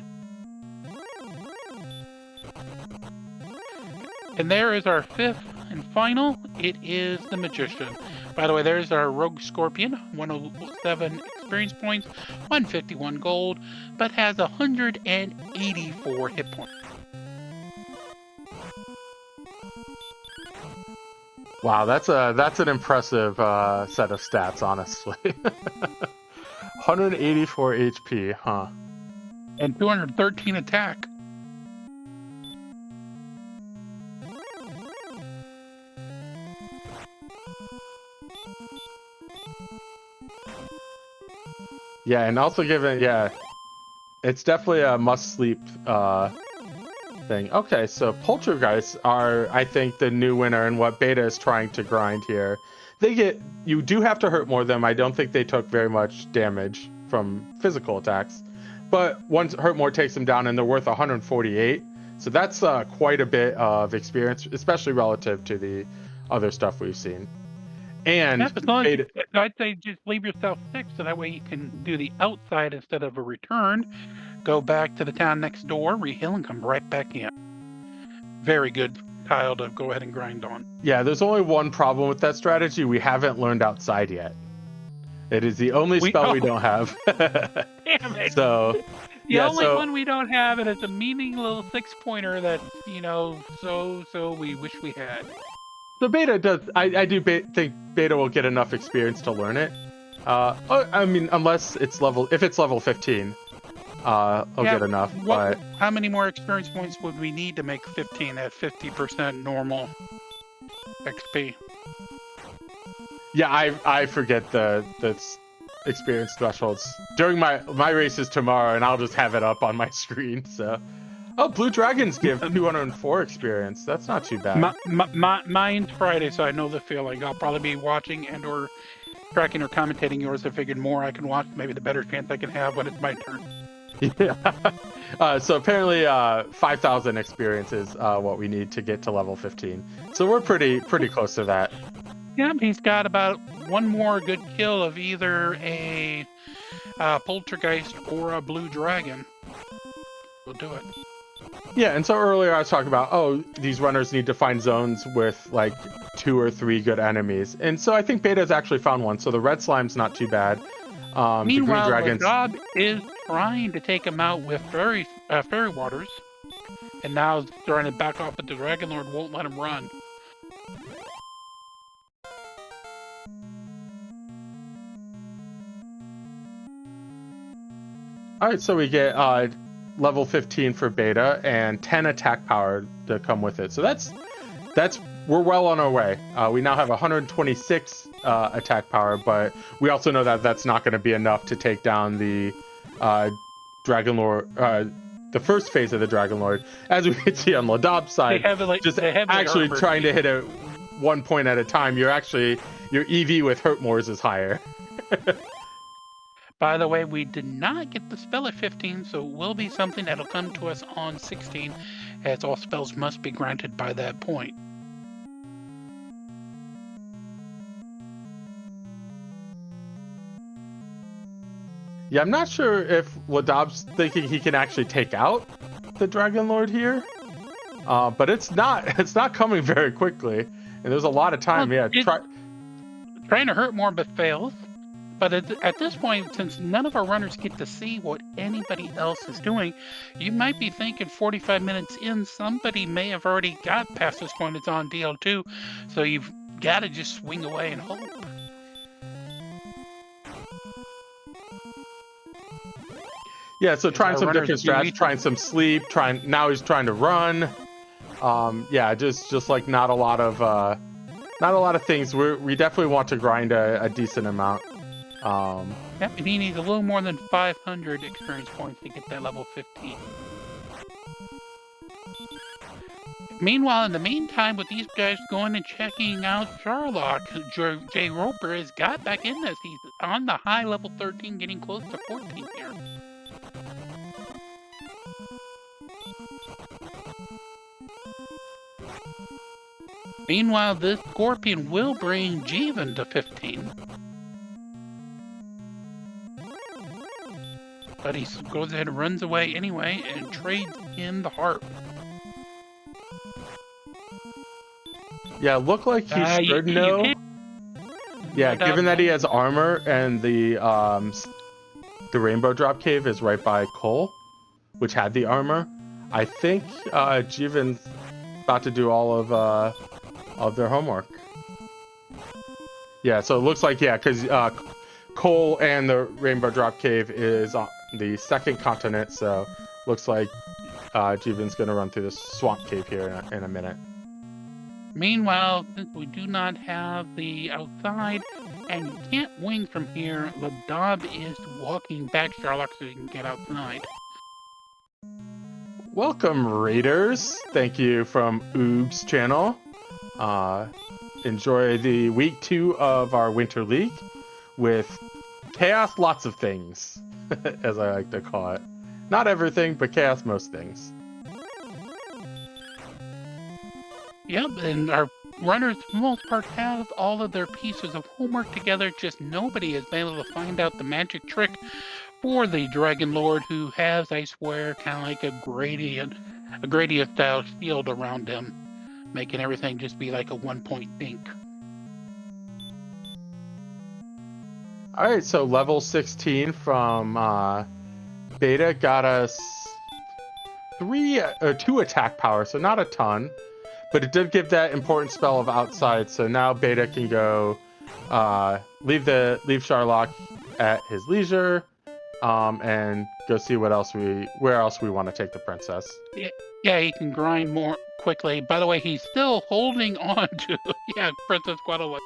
B: And there is our fifth and final. It is the Magician. By the way, there's our Rogue Scorpion. 107 experience points, 151 gold, but has 184 hit points.
A: Wow, that's an impressive set of stats, honestly. 184 HP, huh?
B: And 213 attack.
A: Yeah, and also it's definitely a must-sleep thing. Okay, so Poltergeists are, I think, the new winner and what Beta is trying to grind here. You do have to hurt more of them. I don't think they took very much damage from physical attacks. But once hurt more takes them down, and they're worth 148. So that's quite a bit of experience, especially relative to the other stuff we've seen. And
B: I'd say just leave yourself 6 so that way you can do the outside instead of a return. Go back to the town next door, reheal, and come right back in. Very good tile to go ahead and grind on.
A: Yeah, there's only one problem with that strategy. We haven't learned outside yet. It is the only spell we don't have.
B: Damn it.
A: So
B: the only one we don't have, and it's a meaning little 6-pointer that, so we wish we had.
A: So Beta does. I do think Beta will get enough experience to learn it. I mean, unless it's level 15, I'll get enough. But
B: how many more experience points would we need to make 15 at 50% normal XP?
A: Yeah, I forget the experience thresholds during my races tomorrow, and I'll just have it up on my screen. So. Oh, Blue Dragons give 204 experience. That's not too bad.
B: Mine's Friday, so I know the feeling. I'll probably be watching and or tracking or commentating yours. I figured more I can watch, maybe the better chance I can have when it's my turn.
A: Yeah. So apparently 5,000 experience is what we need to get to level 15. So we're pretty close to that.
B: Yep, he's got about one more good kill of either a poltergeist or a blue dragon. We'll do it.
A: Yeah, and so earlier I was talking about, oh, these runners need to find zones with like 2 or 3 good enemies. And so I think Beta's actually found one. So the red slime's not too bad. The green
B: Meanwhile,
A: dragons.
B: Ladob is trying to take him out with fairy waters, and now is trying to back off, but the Dragon Lord won't let him run.
A: All right, so we get level 15 for Beta and 10 attack power to come with it. So that's we're well on our way. We now have 126 attack power, but we also know that that's not going to be enough to take down the Dragon Lord, the first phase of the Dragon Lord. As we can see on Ladob's side, just actually trying to hit it 1 point at a time. Your EV with Hurtmores is higher.
B: By the way, we did not get the spell at 15, so it will be something that'll come to us on 16, as all spells must be granted by that point.
A: Yeah, I'm not sure if Ladob's thinking he can actually take out the Dragon Lord here, but it's not coming very quickly, and there's a lot of time.
B: Well,
A: yeah,
B: trying to hurt more, but fails. But at this point, since none of our runners get to see what anybody else is doing, you might be thinking 45 minutes in, somebody may have already got past this point. It's on DL2, so you've got to just swing away and hope.
A: Yeah, so trying some different strats, trying some sleep, now he's trying to run. Yeah, just like not a lot of things. We definitely want to grind a decent amount.
B: Yep, and he needs a little more than 500 experience points to get that level 15. Meanwhile, in the meantime, with these guys going and checking out Sherlock, jkoper has got back in this. He's on the high level 13, getting close to 14 here. Meanwhile, this Scorpion will bring Jeevan to 15. But he goes ahead and runs away anyway and trades in the harp.
A: Yeah, look like he should know. Yeah, given that he has armor and the Rainbow Drop Cave is right by Cole, which had the armor. I think Jeevan's about to do all of their homework. Yeah, so it looks like, yeah, because Cole and the Rainbow Drop Cave is on the second continent, so looks like Jeevan's going to run through this swamp cave here in a minute.
B: Meanwhile, since we do not have the outside and you can't wing from here, Ladob is walking back Sherlock so he can get outside.
A: Welcome, Raiders. Thank you from Oob's channel. Enjoy the week 2 of our Winter League with chaos, lots of things, as I like to call it. Not everything, but chaos, most things.
B: Yep, and our runners, for the most part, have all of their pieces of homework together, just nobody has been able to find out the magic trick for the Dragon Lord, who has, I swear, kind of like a gradient-style shield around him, making everything just be like a one-point dink.
A: All right, so level 16 from Beta got us 2 attack power, so not a ton, but it did give that important spell of outside. So now Beta can go leave Sherlock at his leisure, and go see where else we want to take the princess.
B: Yeah, he can grind more quickly. By the way, he's still holding on to Princess Guadalupe.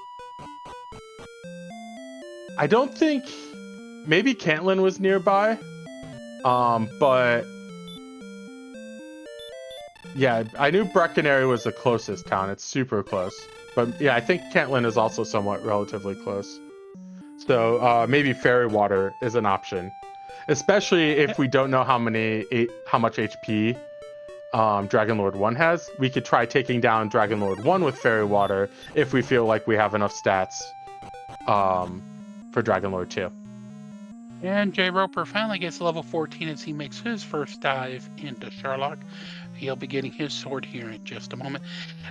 A: I don't think, maybe Caitlin was nearby, but yeah, I knew Breckenary was the closest town. It's super close, but yeah, I think Caitlin is also somewhat relatively close. So maybe Fairy Water is an option. especially if we don't know how much HP Dragon Lord 1 has. We could try taking down Dragon Lord 1 with Fairy Water if we feel like we have enough stats for Dragon Lord 2.
B: And jkoper finally gets level 14 as he makes his first dive into Sherlock. He'll be getting his sword here in just a moment.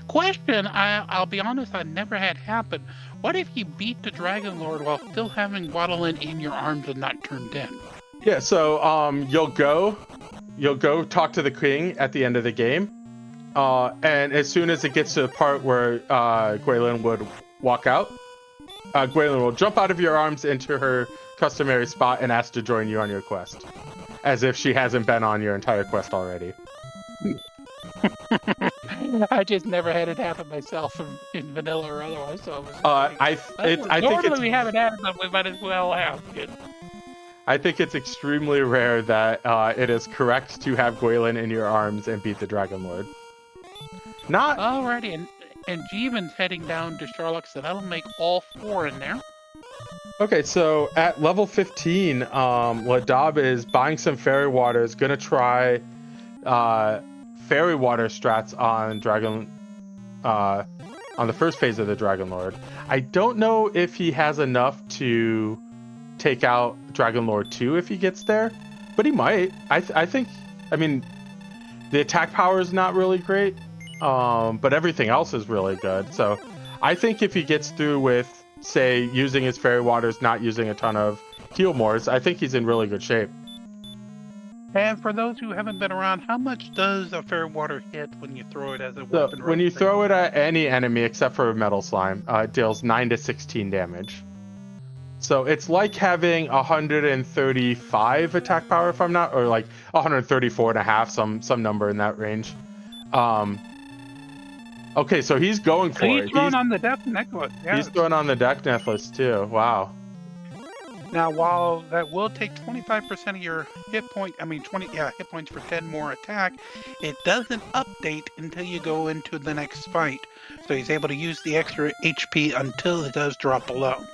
B: Question, I'll be honest, I've never had happen. What if you beat the Dragon Lord while still having Waddling in your arms and not turned in?
A: Yeah, so you'll go talk to the king at the end of the game. And as soon as it gets to the part where Gwaelin would walk out, Gwaelin will jump out of your arms into her customary spot and ask to join you on your quest, as if she hasn't been on your entire quest already.
B: I just never had it happen myself in vanilla or otherwise. So
A: I think
B: we haven't had it, but we might as well have it.
A: I think it's extremely rare that it is correct to have Gwaelin in your arms and beat the Dragon Lord. Not
B: alrighty, and Jeevan's heading down to Sherlock, so that'll make all 4 in there.
A: Okay, so at level 15, Ladob is buying some fairy water. Is gonna try fairy water strats on on the first phase of the Dragon Lord. I don't know if he has enough to take out Dragon Lord 2 if he gets there, but he might. I think, I mean, the attack power is not really great, but everything else is really good. So I think if he gets through with, say, using his fairy waters, not using a ton of heal mores, I think he's in really good shape.
B: And for those who haven't been around, how much does a fairy water hit when you throw it as a weapon?
A: When you throw it at any enemy except for a metal slime, it deals 9 to 16 damage. So it's like having 135 attack power, if I'm not, or like 134 and a half, some number in that range. Okay, so he's going for it.
B: He's throwing on the death necklace. Yes.
A: He's throwing on the death necklace too. Wow.
B: Now, while that will take 25% of your hit points for 10 more attack, it doesn't update until you go into the next fight. So he's able to use the extra HP until it does drop below.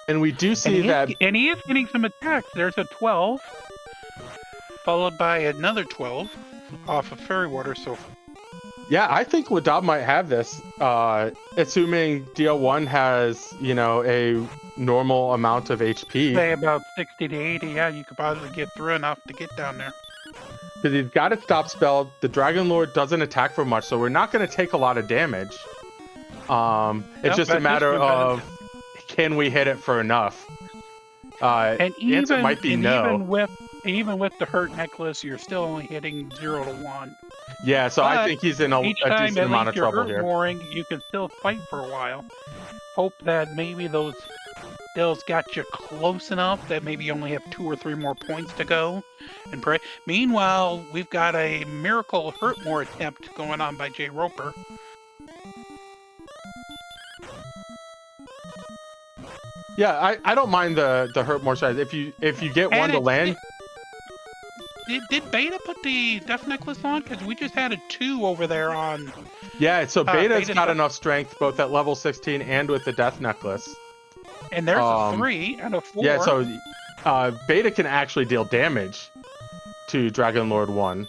A: And we do see
B: and he is getting some attacks. There's a 12, followed by another 12 off of fairy water. So
A: yeah, I think Ladob might have this, assuming DL1 has, a normal amount of HP.
B: Say about 60 to 80, yeah, you could probably get through enough to get down there.
A: Because he's got a stop spell. The Dragon Lord doesn't attack for much, so we're not going to take a lot of damage. It's just a matter of, can we hit it for enough?
B: And
A: the answer might be no.
B: Even with the hurt necklace, you're still only hitting 0 to 1.
A: Yeah, so I think he's in a decent amount of trouble here.
B: Mooring, you can still fight for a while. Hope that maybe those skills got you close enough that maybe you only have 2 or 3 more points to go and pray. Meanwhile, we've got a miracle hurt more attempt going on by jkoper.
A: Yeah, I don't mind the hurt more size. If you get one to land.
B: Did Beta put the death necklace on? Because we just had a 2 over there on.
A: Yeah, so Beta's got enough strength both at level 16 and with the death necklace.
B: And there's a 3 and a 4.
A: Yeah, so Beta can actually deal damage to Dragon Lord 1,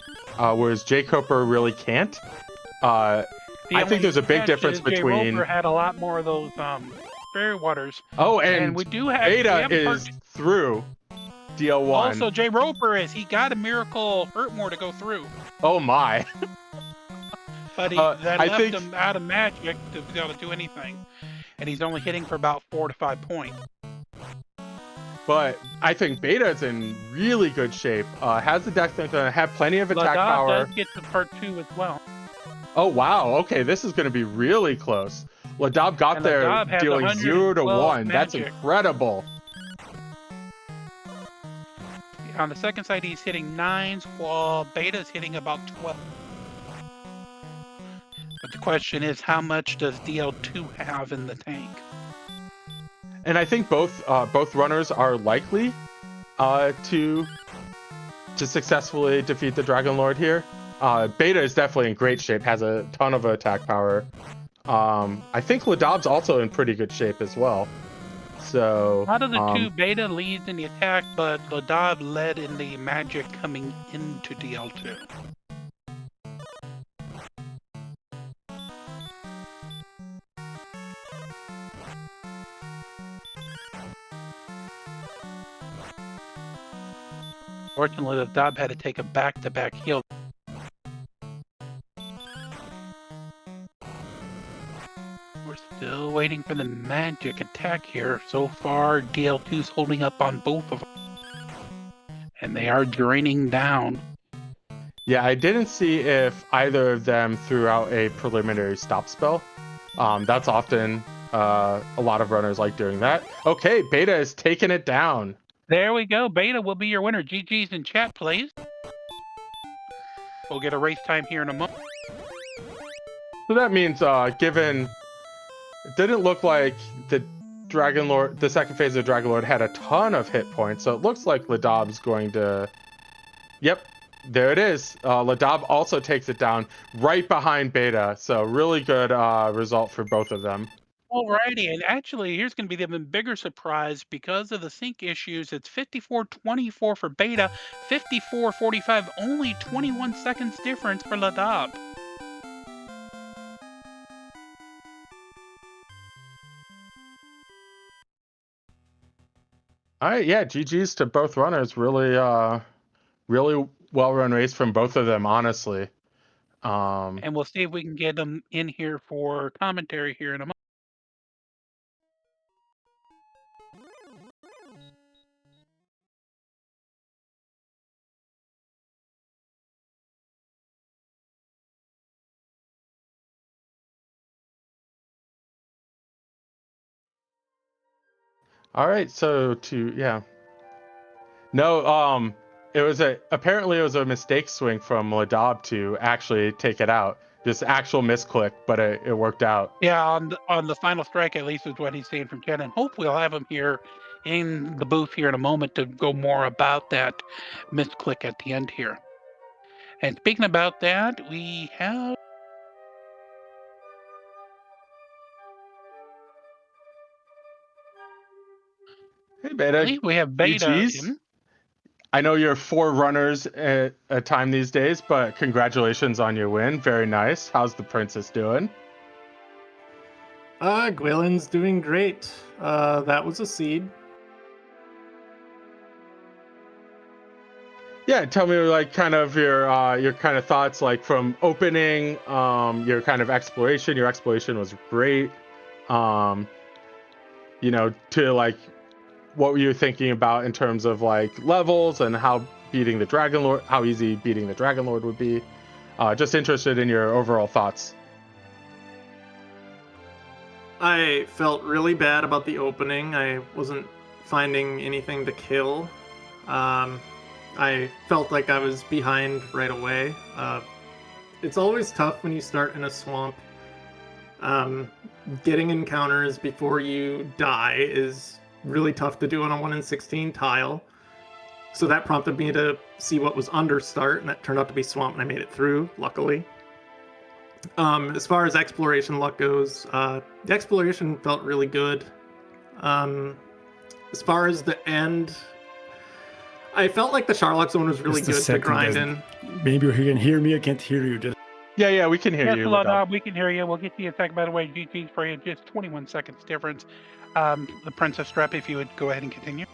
A: whereas jkoper really can't. I think there's a big difference between.
B: jkoper had a lot more of those fairy waters.
A: Oh, and we do have Beta is through DL1.
B: Also, jkoper he got a miracle hurt more to go through.
A: Oh my.
B: But that left him out of magic to be able to do anything. And he's only hitting for about 4 to 5 points.
A: But I think Beta is in really good shape. Has the dex strength, have plenty of attack power.
B: Ladob does get to part 2 as well.
A: Oh wow, okay, this is going to be really close. Ladob got there dealing 0 to 1. Magic. That's incredible.
B: On the second side, he's hitting 9s, while Beta's hitting about 12. But the question is, how much does DL2 have in the tank?
A: And I think both runners are likely to successfully defeat the Dragon Lord here. Beta is definitely in great shape, has a ton of attack power. I think Ladob's also in pretty good shape as well. So
B: Out of the two, Beta leads in the attack, but Ladob led in the magic coming into DL2. Fortunately, Ladob had to take a back-to-back heal. We're still waiting for the magic attack here. So far, DL2's holding up on both of them. And they are draining down.
A: yeah, I didn't see if either of them threw out a preliminary stop spell. That's often a lot of runners like doing that. Okay, Beta is taking it down.
B: There we go. Beta will be your winner. GG's in chat, please. We'll get a race time here in a moment.
A: So that means, given it didn't look like the Dragon Lord, the second phase of Dragon Lord had a ton of hit points, so it looks like Ladob's going to. Yep, there it is. Ladob also takes it down right behind Beta, so really good result for both of them.
B: Alrighty, and actually, here's going to be the even bigger surprise because of the sync issues. It's 54-24 for Beta, 54-45, only 21 seconds difference for Ladob.
A: All right, yeah, GG's to both runners. Really, really well-run race from both of them, honestly.
B: And we'll see if we can get them in here for commentary here in a moment.
A: All right, so no, apparently it was a mistake swing from Ladob to actually take it out. Just actual misclick, but it worked out.
B: Yeah, on the final strike, at least is what he's saying from Jen. And hope we'll have him here in the booth here in a moment to go more about that misclick at the end here. And speaking about that, we have
A: Hey, Beta.
B: we have Beta
A: GG's.
B: in.
A: I know you're 4 runners at a time these days, but congratulations on your win. Very nice. How's the princess doing?
C: Gwilyn's doing great. That was a seed.
A: Yeah, tell me like kind of your kind of thoughts like from opening, your kind of exploration. Your exploration was great. To like what were you thinking about in terms of like levels and how beating the Dragon Lord, how easy beating the Dragon Lord would be. Just interested in your overall thoughts.
C: I felt really bad about the opening. I wasn't finding anything to kill. I felt like I was behind right away. It's always tough when you start in a swamp. Getting encounters before you die is really tough to do on a 1 in 16 tile. So that prompted me to see what was under start, and that turned out to be swamp, and I made it through, luckily. As far as exploration luck goes, the exploration felt really good. As far as the end, I felt like the Sharlock zone was really good to grind in.
D: Maybe you can hear me. I can't hear you. Just
A: Yeah, we can hear
B: Yes,
A: you.
B: Ladob, we can hear you. We'll get to you in a second. By the way, GG's for you, just 21 seconds difference. The Princess Strap, if you would go ahead and continue.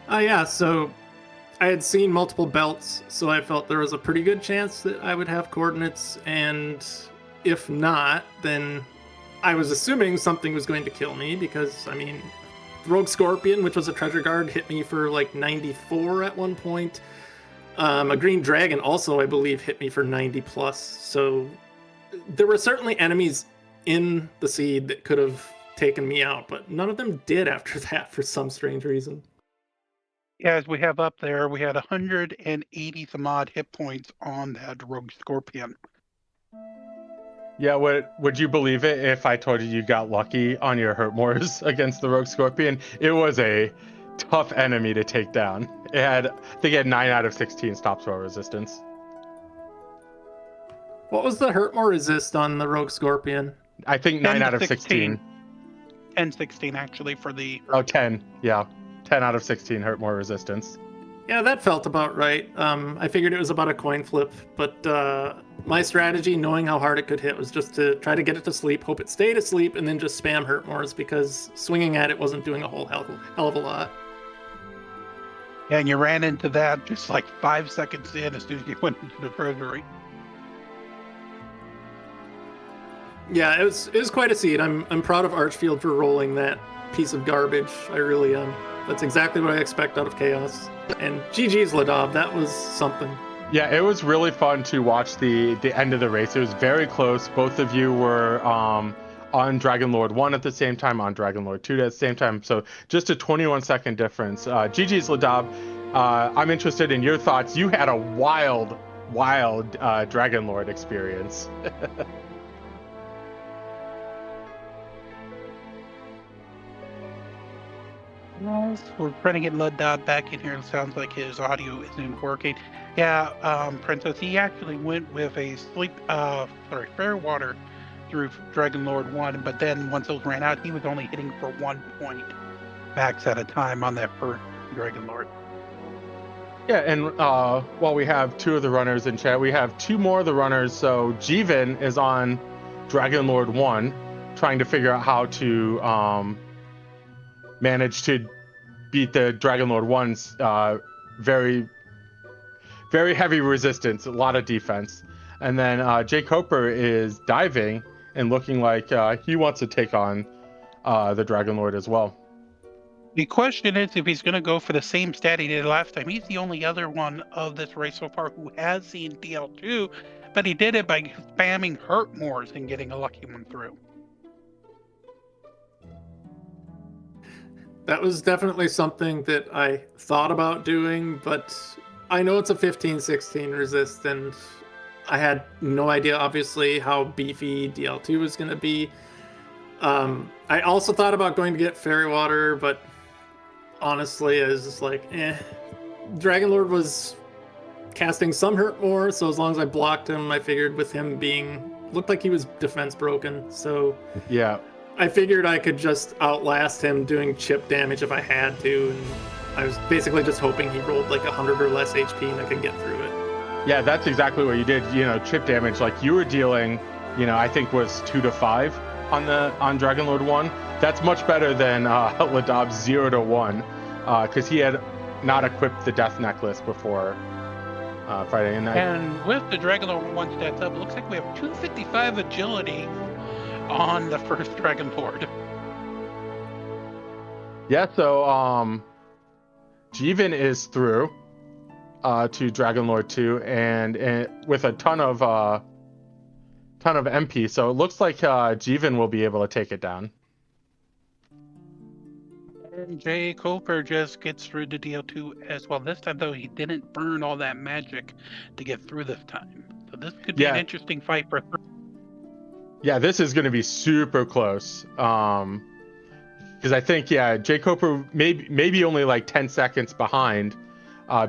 C: Yeah, so I had seen multiple belts, so I felt there was a pretty good chance that I would have coordinates, and if not, then I was assuming something was going to kill me, because, I mean, Rogue Scorpion, which was a treasure guard, hit me for like 94 at one point. A Green Dragon also, I believe, hit me for 90 plus, so there were certainly enemies in the seed that could have taken me out, but none of them did after that for some strange reason.
B: As we have up there, we had 180 some odd hit points on that Rogue Scorpion.
A: Yeah, would you believe it if I told you got lucky on your Hurtmores against the Rogue Scorpion? It was a tough enemy to take down. I think it had 9 out of 16 stop throw resistance.
C: What was the Hurtmore resist on the Rogue Scorpion?
A: I think 9 out of 16.
B: 10/16 actually for the.
A: Oh, 10. Yeah. 10 out of 16 hurt more resistance.
C: Yeah, that felt about right. I figured it was about a coin flip, but my strategy, knowing how hard it could hit, was just to try to get it to sleep, hope it stayed asleep, and then just spam hurt mores because swinging at it wasn't doing a whole hell of a lot.
B: Yeah, and you ran into that just like 5 seconds in as soon as you went into the treasury.
C: Yeah, it was quite a seed. I'm proud of Archfield for rolling that piece of garbage. I really am. That's exactly what I expect out of Chaos. And GG's Ladob, that was something.
A: Yeah, it was really fun to watch the end of the race. It was very close. Both of you were on Dragon Lord 1 at the same time, on Dragon Lord 2 at the same time. So just a 21-second difference. GG's Ladob, I'm interested in your thoughts. You had a wild Dragon Lord experience.
B: We're trying to get Ladob back in here. It sounds like his audio isn't working. Yeah, Princess, he actually went with a fair water through Dragon Lord 1, but then once those ran out, he was only hitting for 1 point max at a time on that first Dragon Lord.
A: Yeah, and while we have 2 of the runners in chat, we have 2 more of the runners. So Jeevan is on Dragon Lord 1, trying to figure out how to manage to beat the Dragon Lord 1's very, very heavy resistance, a lot of defense. And then jkoper is diving and looking like he wants to take on the Dragon Lord as well.
B: The question is if he's going to go for the same stat he did last time. He's the only other one of this race so far who has seen DL2, but he did it by spamming hurt mores and getting a lucky one through.
C: That was definitely something that I thought about doing, but I know it's a 15-16 resist, and I had no idea, obviously, how beefy DL2 was going to be. I also thought about going to get Fairy Water, but honestly, I was just like, Dragon Lord was casting some hurt more, so as long as I blocked him, I figured with him looked like he was defense broken, so
A: yeah.
C: I figured I could just outlast him doing chip damage if I had to, and I was basically just hoping he rolled like 100 or less HP and I could get through it.
A: Yeah, that's exactly what you did. Chip damage, like you were dealing, I think was 2 to 5 on Dragon Lord 1. That's much better than Ladob's 0 to 1, because he had not equipped the Death Necklace before Friday night.
B: And with the Dragon Lord 1 stats up, it looks like we have 255 agility on the first Dragon Lord.
A: Yeah, so Jeevan is through to Dragon Lord 2 and with a ton of MP, so it looks like Jeevan will be able to take it down.
B: And jkoper just gets through the DL2 as well. This time, though, he didn't burn all that magic to get through this time. So this could be an interesting fight for.
A: Yeah, this is going to be super close. Because I think, jkoper maybe only like 10 seconds behind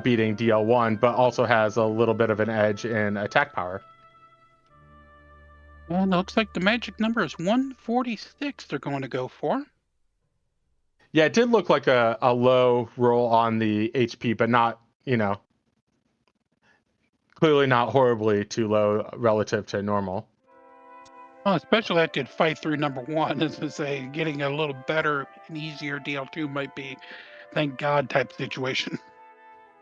A: beating DL1, but also has a little bit of an edge in attack power.
B: Well, it looks like the magic number is 146 they're going to go for.
A: Yeah, it did look like a low roll on the HP, but not, clearly not horribly too low relative to normal.
B: Well, especially I could fight through number 1, as to say, getting a little better and easier DL2 might be, thank God, type situation.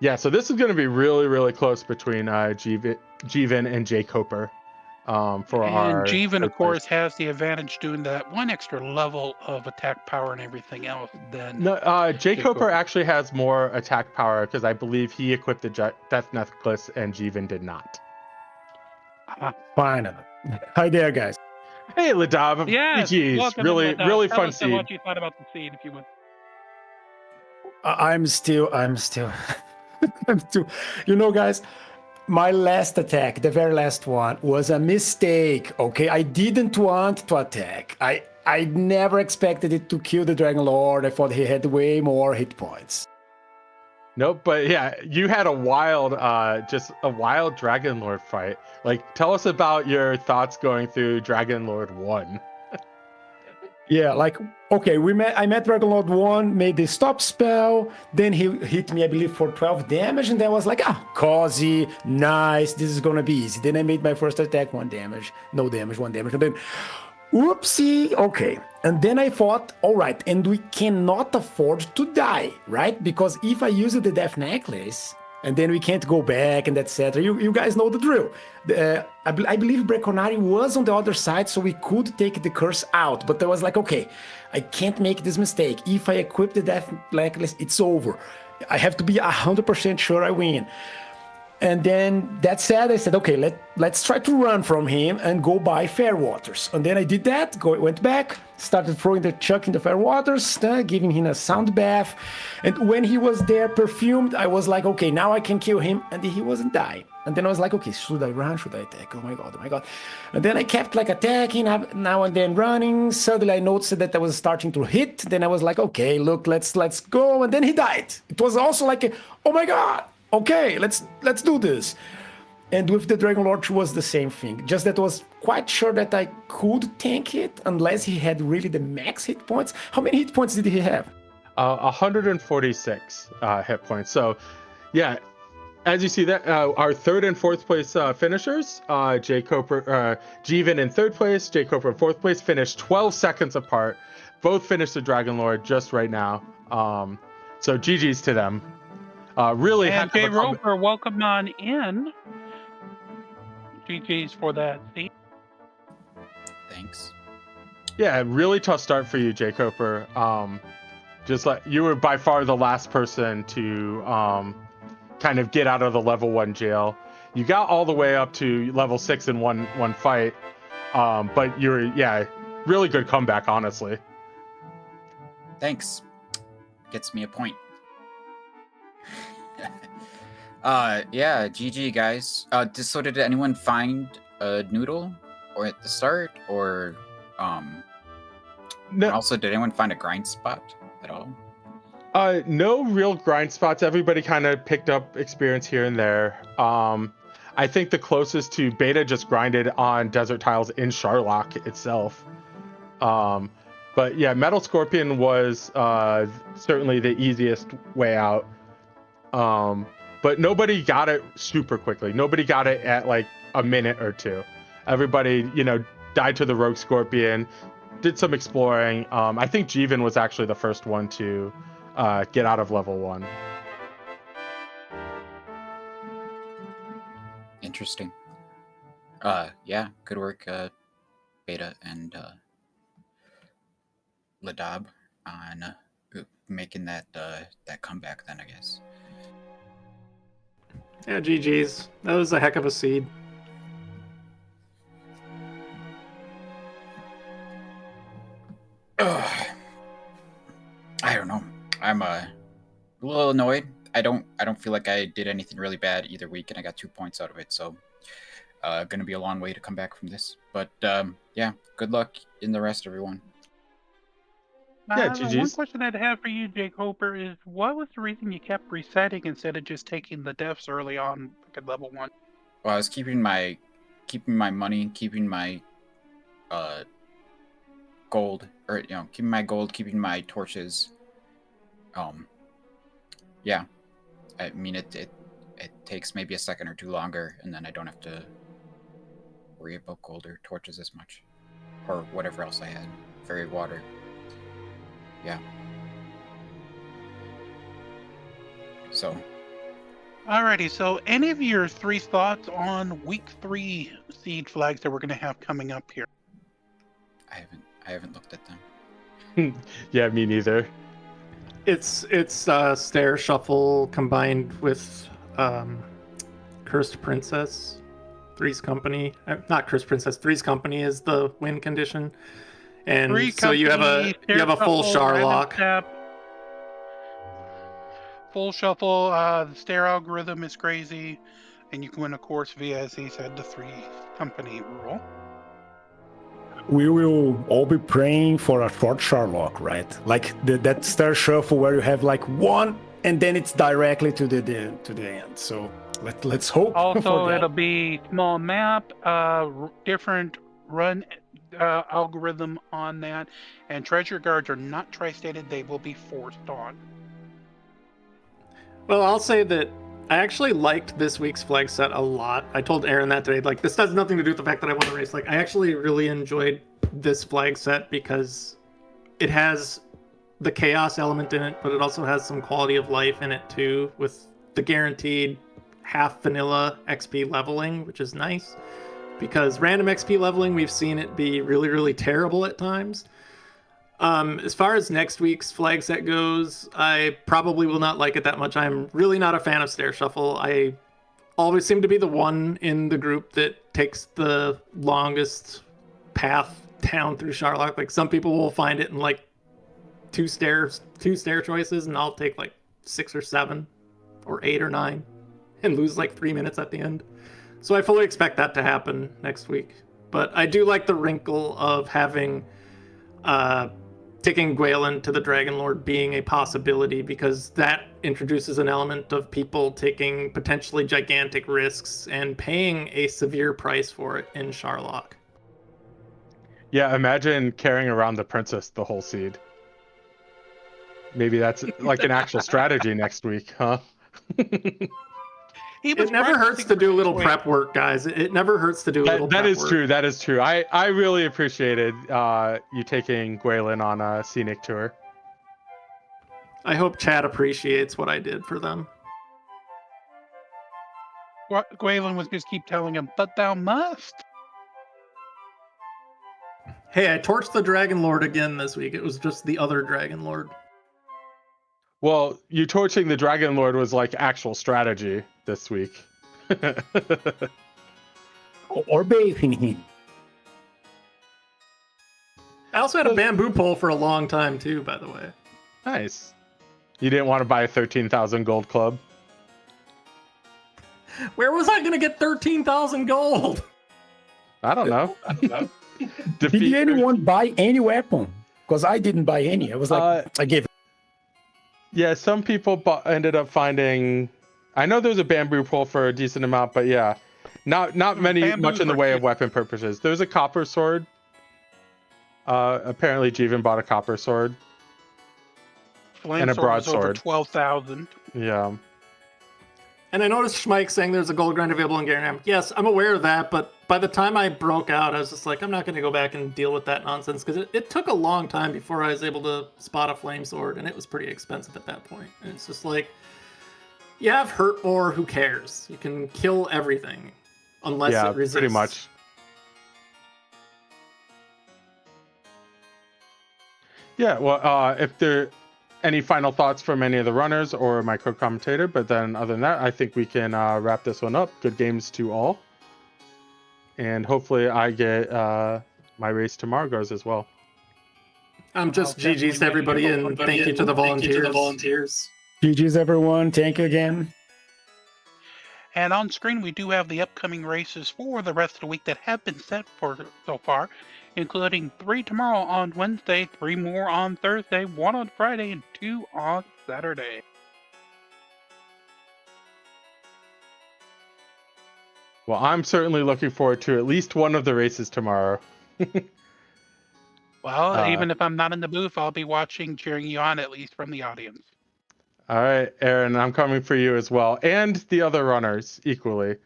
A: Yeah, so this is going to be really, really close between Jeevan and jkoper. And
B: Jeevan, of course, has the advantage doing that 1 extra level of attack power and everything else than.
A: No, jkoper actually has more attack power because I believe he equipped the Death Necklace and Jeevan did not.
D: Fine. Hi there, guys.
A: Hey, Ladob.
B: Yes,
A: GG's. Really,
B: Ladob.
A: really
B: Tell
A: fun
B: us
A: seed.
B: what you thought about the seed, if you would.
D: I'm still. I'm still. Guys, my last attack, the very last one, was a mistake. Okay, I didn't want to attack. I never expected it to kill the Dragon Lord. I thought he had way more hit points.
A: Nope, but yeah, you had a wild Dragon Lord fight. Like, tell us about your thoughts going through Dragon Lord 1.
D: Yeah, like okay, I met Dragon Lord 1, made the stop spell, then he hit me, I believe, for 12 damage, and then I was like, cozy, nice, this is gonna be easy. Then I made my first attack, 1 damage, no damage, 1 damage, and then whoopsie, okay. And then I thought, all right, and we cannot afford to die, right? Because if I use the Death Necklace, and then we can't go back and etc. You guys know the drill. I believe Breconari was on the other side, so we could take the curse out. But I was like, okay, I can't make this mistake. If I equip the Death Necklace, it's over. I have to be 100% sure I win. And then that said, I said, okay, let's try to run from him and go by Fair Waters. And then I did that, went back, started throwing the chuck in the Fair Waters, giving him a sound bath. And when he was there perfumed, I was like, okay, now I can kill him. And he wasn't dying. And then I was like, okay, should I run? Should I attack? Oh my God. And then I kept like attacking, now and then running. Suddenly I noticed that I was starting to hit. Then I was like, okay, look, let's go. And then he died. It was also like, oh my God. Okay, let's do this. And with the Dragon Lord was the same thing. Just that I was quite sure that I could tank it unless he had really the max hit points. How many hit points did he have?
A: 146 hit points. So, yeah, as you see that our third and fourth place finishers, jkoper, Jeevan in third place, jkoper in fourth place, finished 12 seconds apart. Both finished the Dragon Lord just right now. So GG's to them. Really,
B: and Jay Roper, welcome on in. GG's for that. See?
E: Thanks.
A: Yeah, really tough start for you, jkoper. Just like you were by far the last person to kind of get out of the level 1 jail. You got all the way up to level 6 in one fight, but really good comeback, honestly.
E: Thanks. Gets me a point. Yeah, GG guys. So did anyone find a noodle or at the start, or
A: No.
E: also did anyone find a grind spot at all?
A: No real grind spots. Everybody kind of picked up experience here and there. I think the closest to Beta just grinded on desert tiles in Sharlock itself. But yeah, Metal Scorpion was certainly the easiest way out. But nobody got it super quickly. Nobody got it at like a minute or two. Everybody, died to the Rogue Scorpion, did some exploring. I think Jeevan was actually the first one to get out of level 1.
E: Interesting. Yeah, good work, Beta and Ladob on making that comeback then, I guess.
C: Yeah, GG's. That was a heck of a seed.
E: I don't know. I'm a little annoyed. I don't feel like I did anything really bad either week, and I got 2 points out of it. So, gonna be a long way to come back from this. But yeah, good luck in the rest, everyone.
A: Yeah,
B: One
A: GG's.
B: question I'd have for you, jkoper, is what was the reason you kept resetting instead of just taking the deaths early on at level 1?
E: Well, I was keeping my money, keeping my gold, or keeping my gold, keeping my torches. Yeah, I mean it takes maybe a second or two longer, and then I don't have to worry about gold or torches as much, or whatever else I had. Fairy water. Yeah. So.
B: Alrighty, so any of your 3 thoughts on week 3 seed flags that we're going to have coming up here?
E: I haven't looked at them.
A: Yeah, me neither.
C: It's Stair Shuffle combined with Cursed Princess. Three's Company. Not Cursed Princess. Three's Company is the win condition. And so you have a full Sharlock.
B: Full shuffle. The stair algorithm is crazy, and you can win, of course, via, as he said, the 3 company rule.
D: We will all be praying for a short Sharlock, right? Like that stair shuffle where you have like 1 and then it's directly to the end. So let's hope.
B: Also,
D: for that.
B: it'll be small map, different run algorithm on that, and treasure guards are not tri-stated; they will be forced on.
C: Well, I'll say that I actually liked this week's flag set a lot. I told Aaron that today. Like, this has nothing to do with the fact that I won the race. Like, I actually really enjoyed this flag set because it has the chaos element in it, but it also has some quality of life in it too, with the guaranteed half vanilla XP leveling, which is nice. Because random XP leveling, we've seen it be really, really terrible at times. As far as next week's flag set goes, I probably will not like it that much. I'm really not a fan of Stair Shuffle. I always seem to be the one in the group that takes the longest path down through Charlock. Like, some people will find it in like two stair choices, and I'll take like 6 or 7 or 8 or 9 and lose like 3 minutes at the end. So I fully expect that to happen next week. But I do like the wrinkle of having taking Gwaelin to the Dragon Lord being a possibility, because that introduces an element of people taking potentially gigantic risks and paying a severe price for it in Charlock.
A: Yeah, imagine carrying around the princess the whole seed. Maybe that's like an actual strategy next week, huh?
C: It never hurts to do a little prep work, guys. It never hurts to do a little prep work.
A: That is true. That is true. I really appreciated you taking Gwaelin on a scenic tour.
C: I hope Chad appreciates what I did for them.
B: Gwaelin was just keep telling him, but thou must.
C: Hey, I torched the Dragon Lord again this week. It was just the other Dragon Lord.
A: Well, you torching the Dragon Lord was like actual strategy this week.
D: Or bathing him.
C: I also had a bamboo pole for a long time too, by the way.
A: Nice. You didn't want to buy a 13,000 gold club?
C: Where was I going to get 13,000 gold?
A: I don't know.
D: Did anyone buy any weapon? Because I didn't buy any. I was like, I gave.
A: Yeah, some people ended up finding. I know there's a bamboo pole for a decent amount, but yeah, not much in the way of weapon purposes. There's a copper sword. Apparently, Jeevan bought a copper sword.
B: Flame
A: and a broadsword.
B: Over 12,000.
A: Yeah.
C: And I noticed Schmike saying there's a gold grind available in Garenham. Yes, I'm aware of that, but by the time I broke out, I was just like, I'm not going to go back and deal with that nonsense, because it took a long time before I was able to spot a flame sword, and it was pretty expensive at that point. And it's just like, you have hurt ore, who cares? You can kill everything, unless it resists.
A: Pretty much. Yeah, well, if there any final thoughts from any of the runners or my co-commentator, but then other than that, I think we can wrap this one up. Good games to all. And hopefully I get my race tomorrow goes as well.
C: Just GG's to everybody, and thank you to the volunteers.
D: GG's everyone. Thank you again.
B: And on screen, we do have the upcoming races for the rest of the week that have been set for so far, including 3 tomorrow on Wednesday, 3 more on Thursday, 1 on Friday, and 2 on Saturday.
A: Well, I'm certainly looking forward to at least one of the races tomorrow.
B: Well, even if I'm not in the booth, I'll be watching, cheering you on, at least from the audience.
A: All right, Aaron, I'm coming for you as well, and the other runners equally.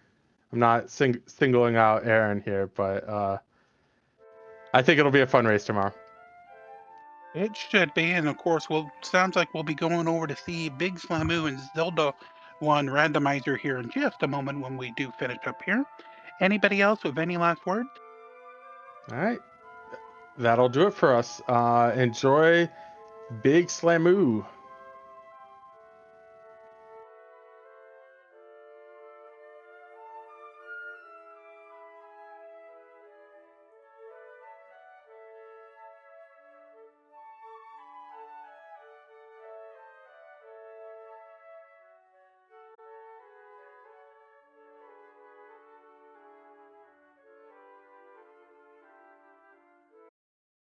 A: I'm not singling out Aaron here, but I think it'll be a fun race tomorrow.
B: It should be, and of course, sounds like we'll be going over to see Big Slamoo and Zelda 1 Randomizer here in just a moment when we do finish up here. Anybody else with any last words?
A: All right, that'll do it for us. Enjoy Big Slamoo.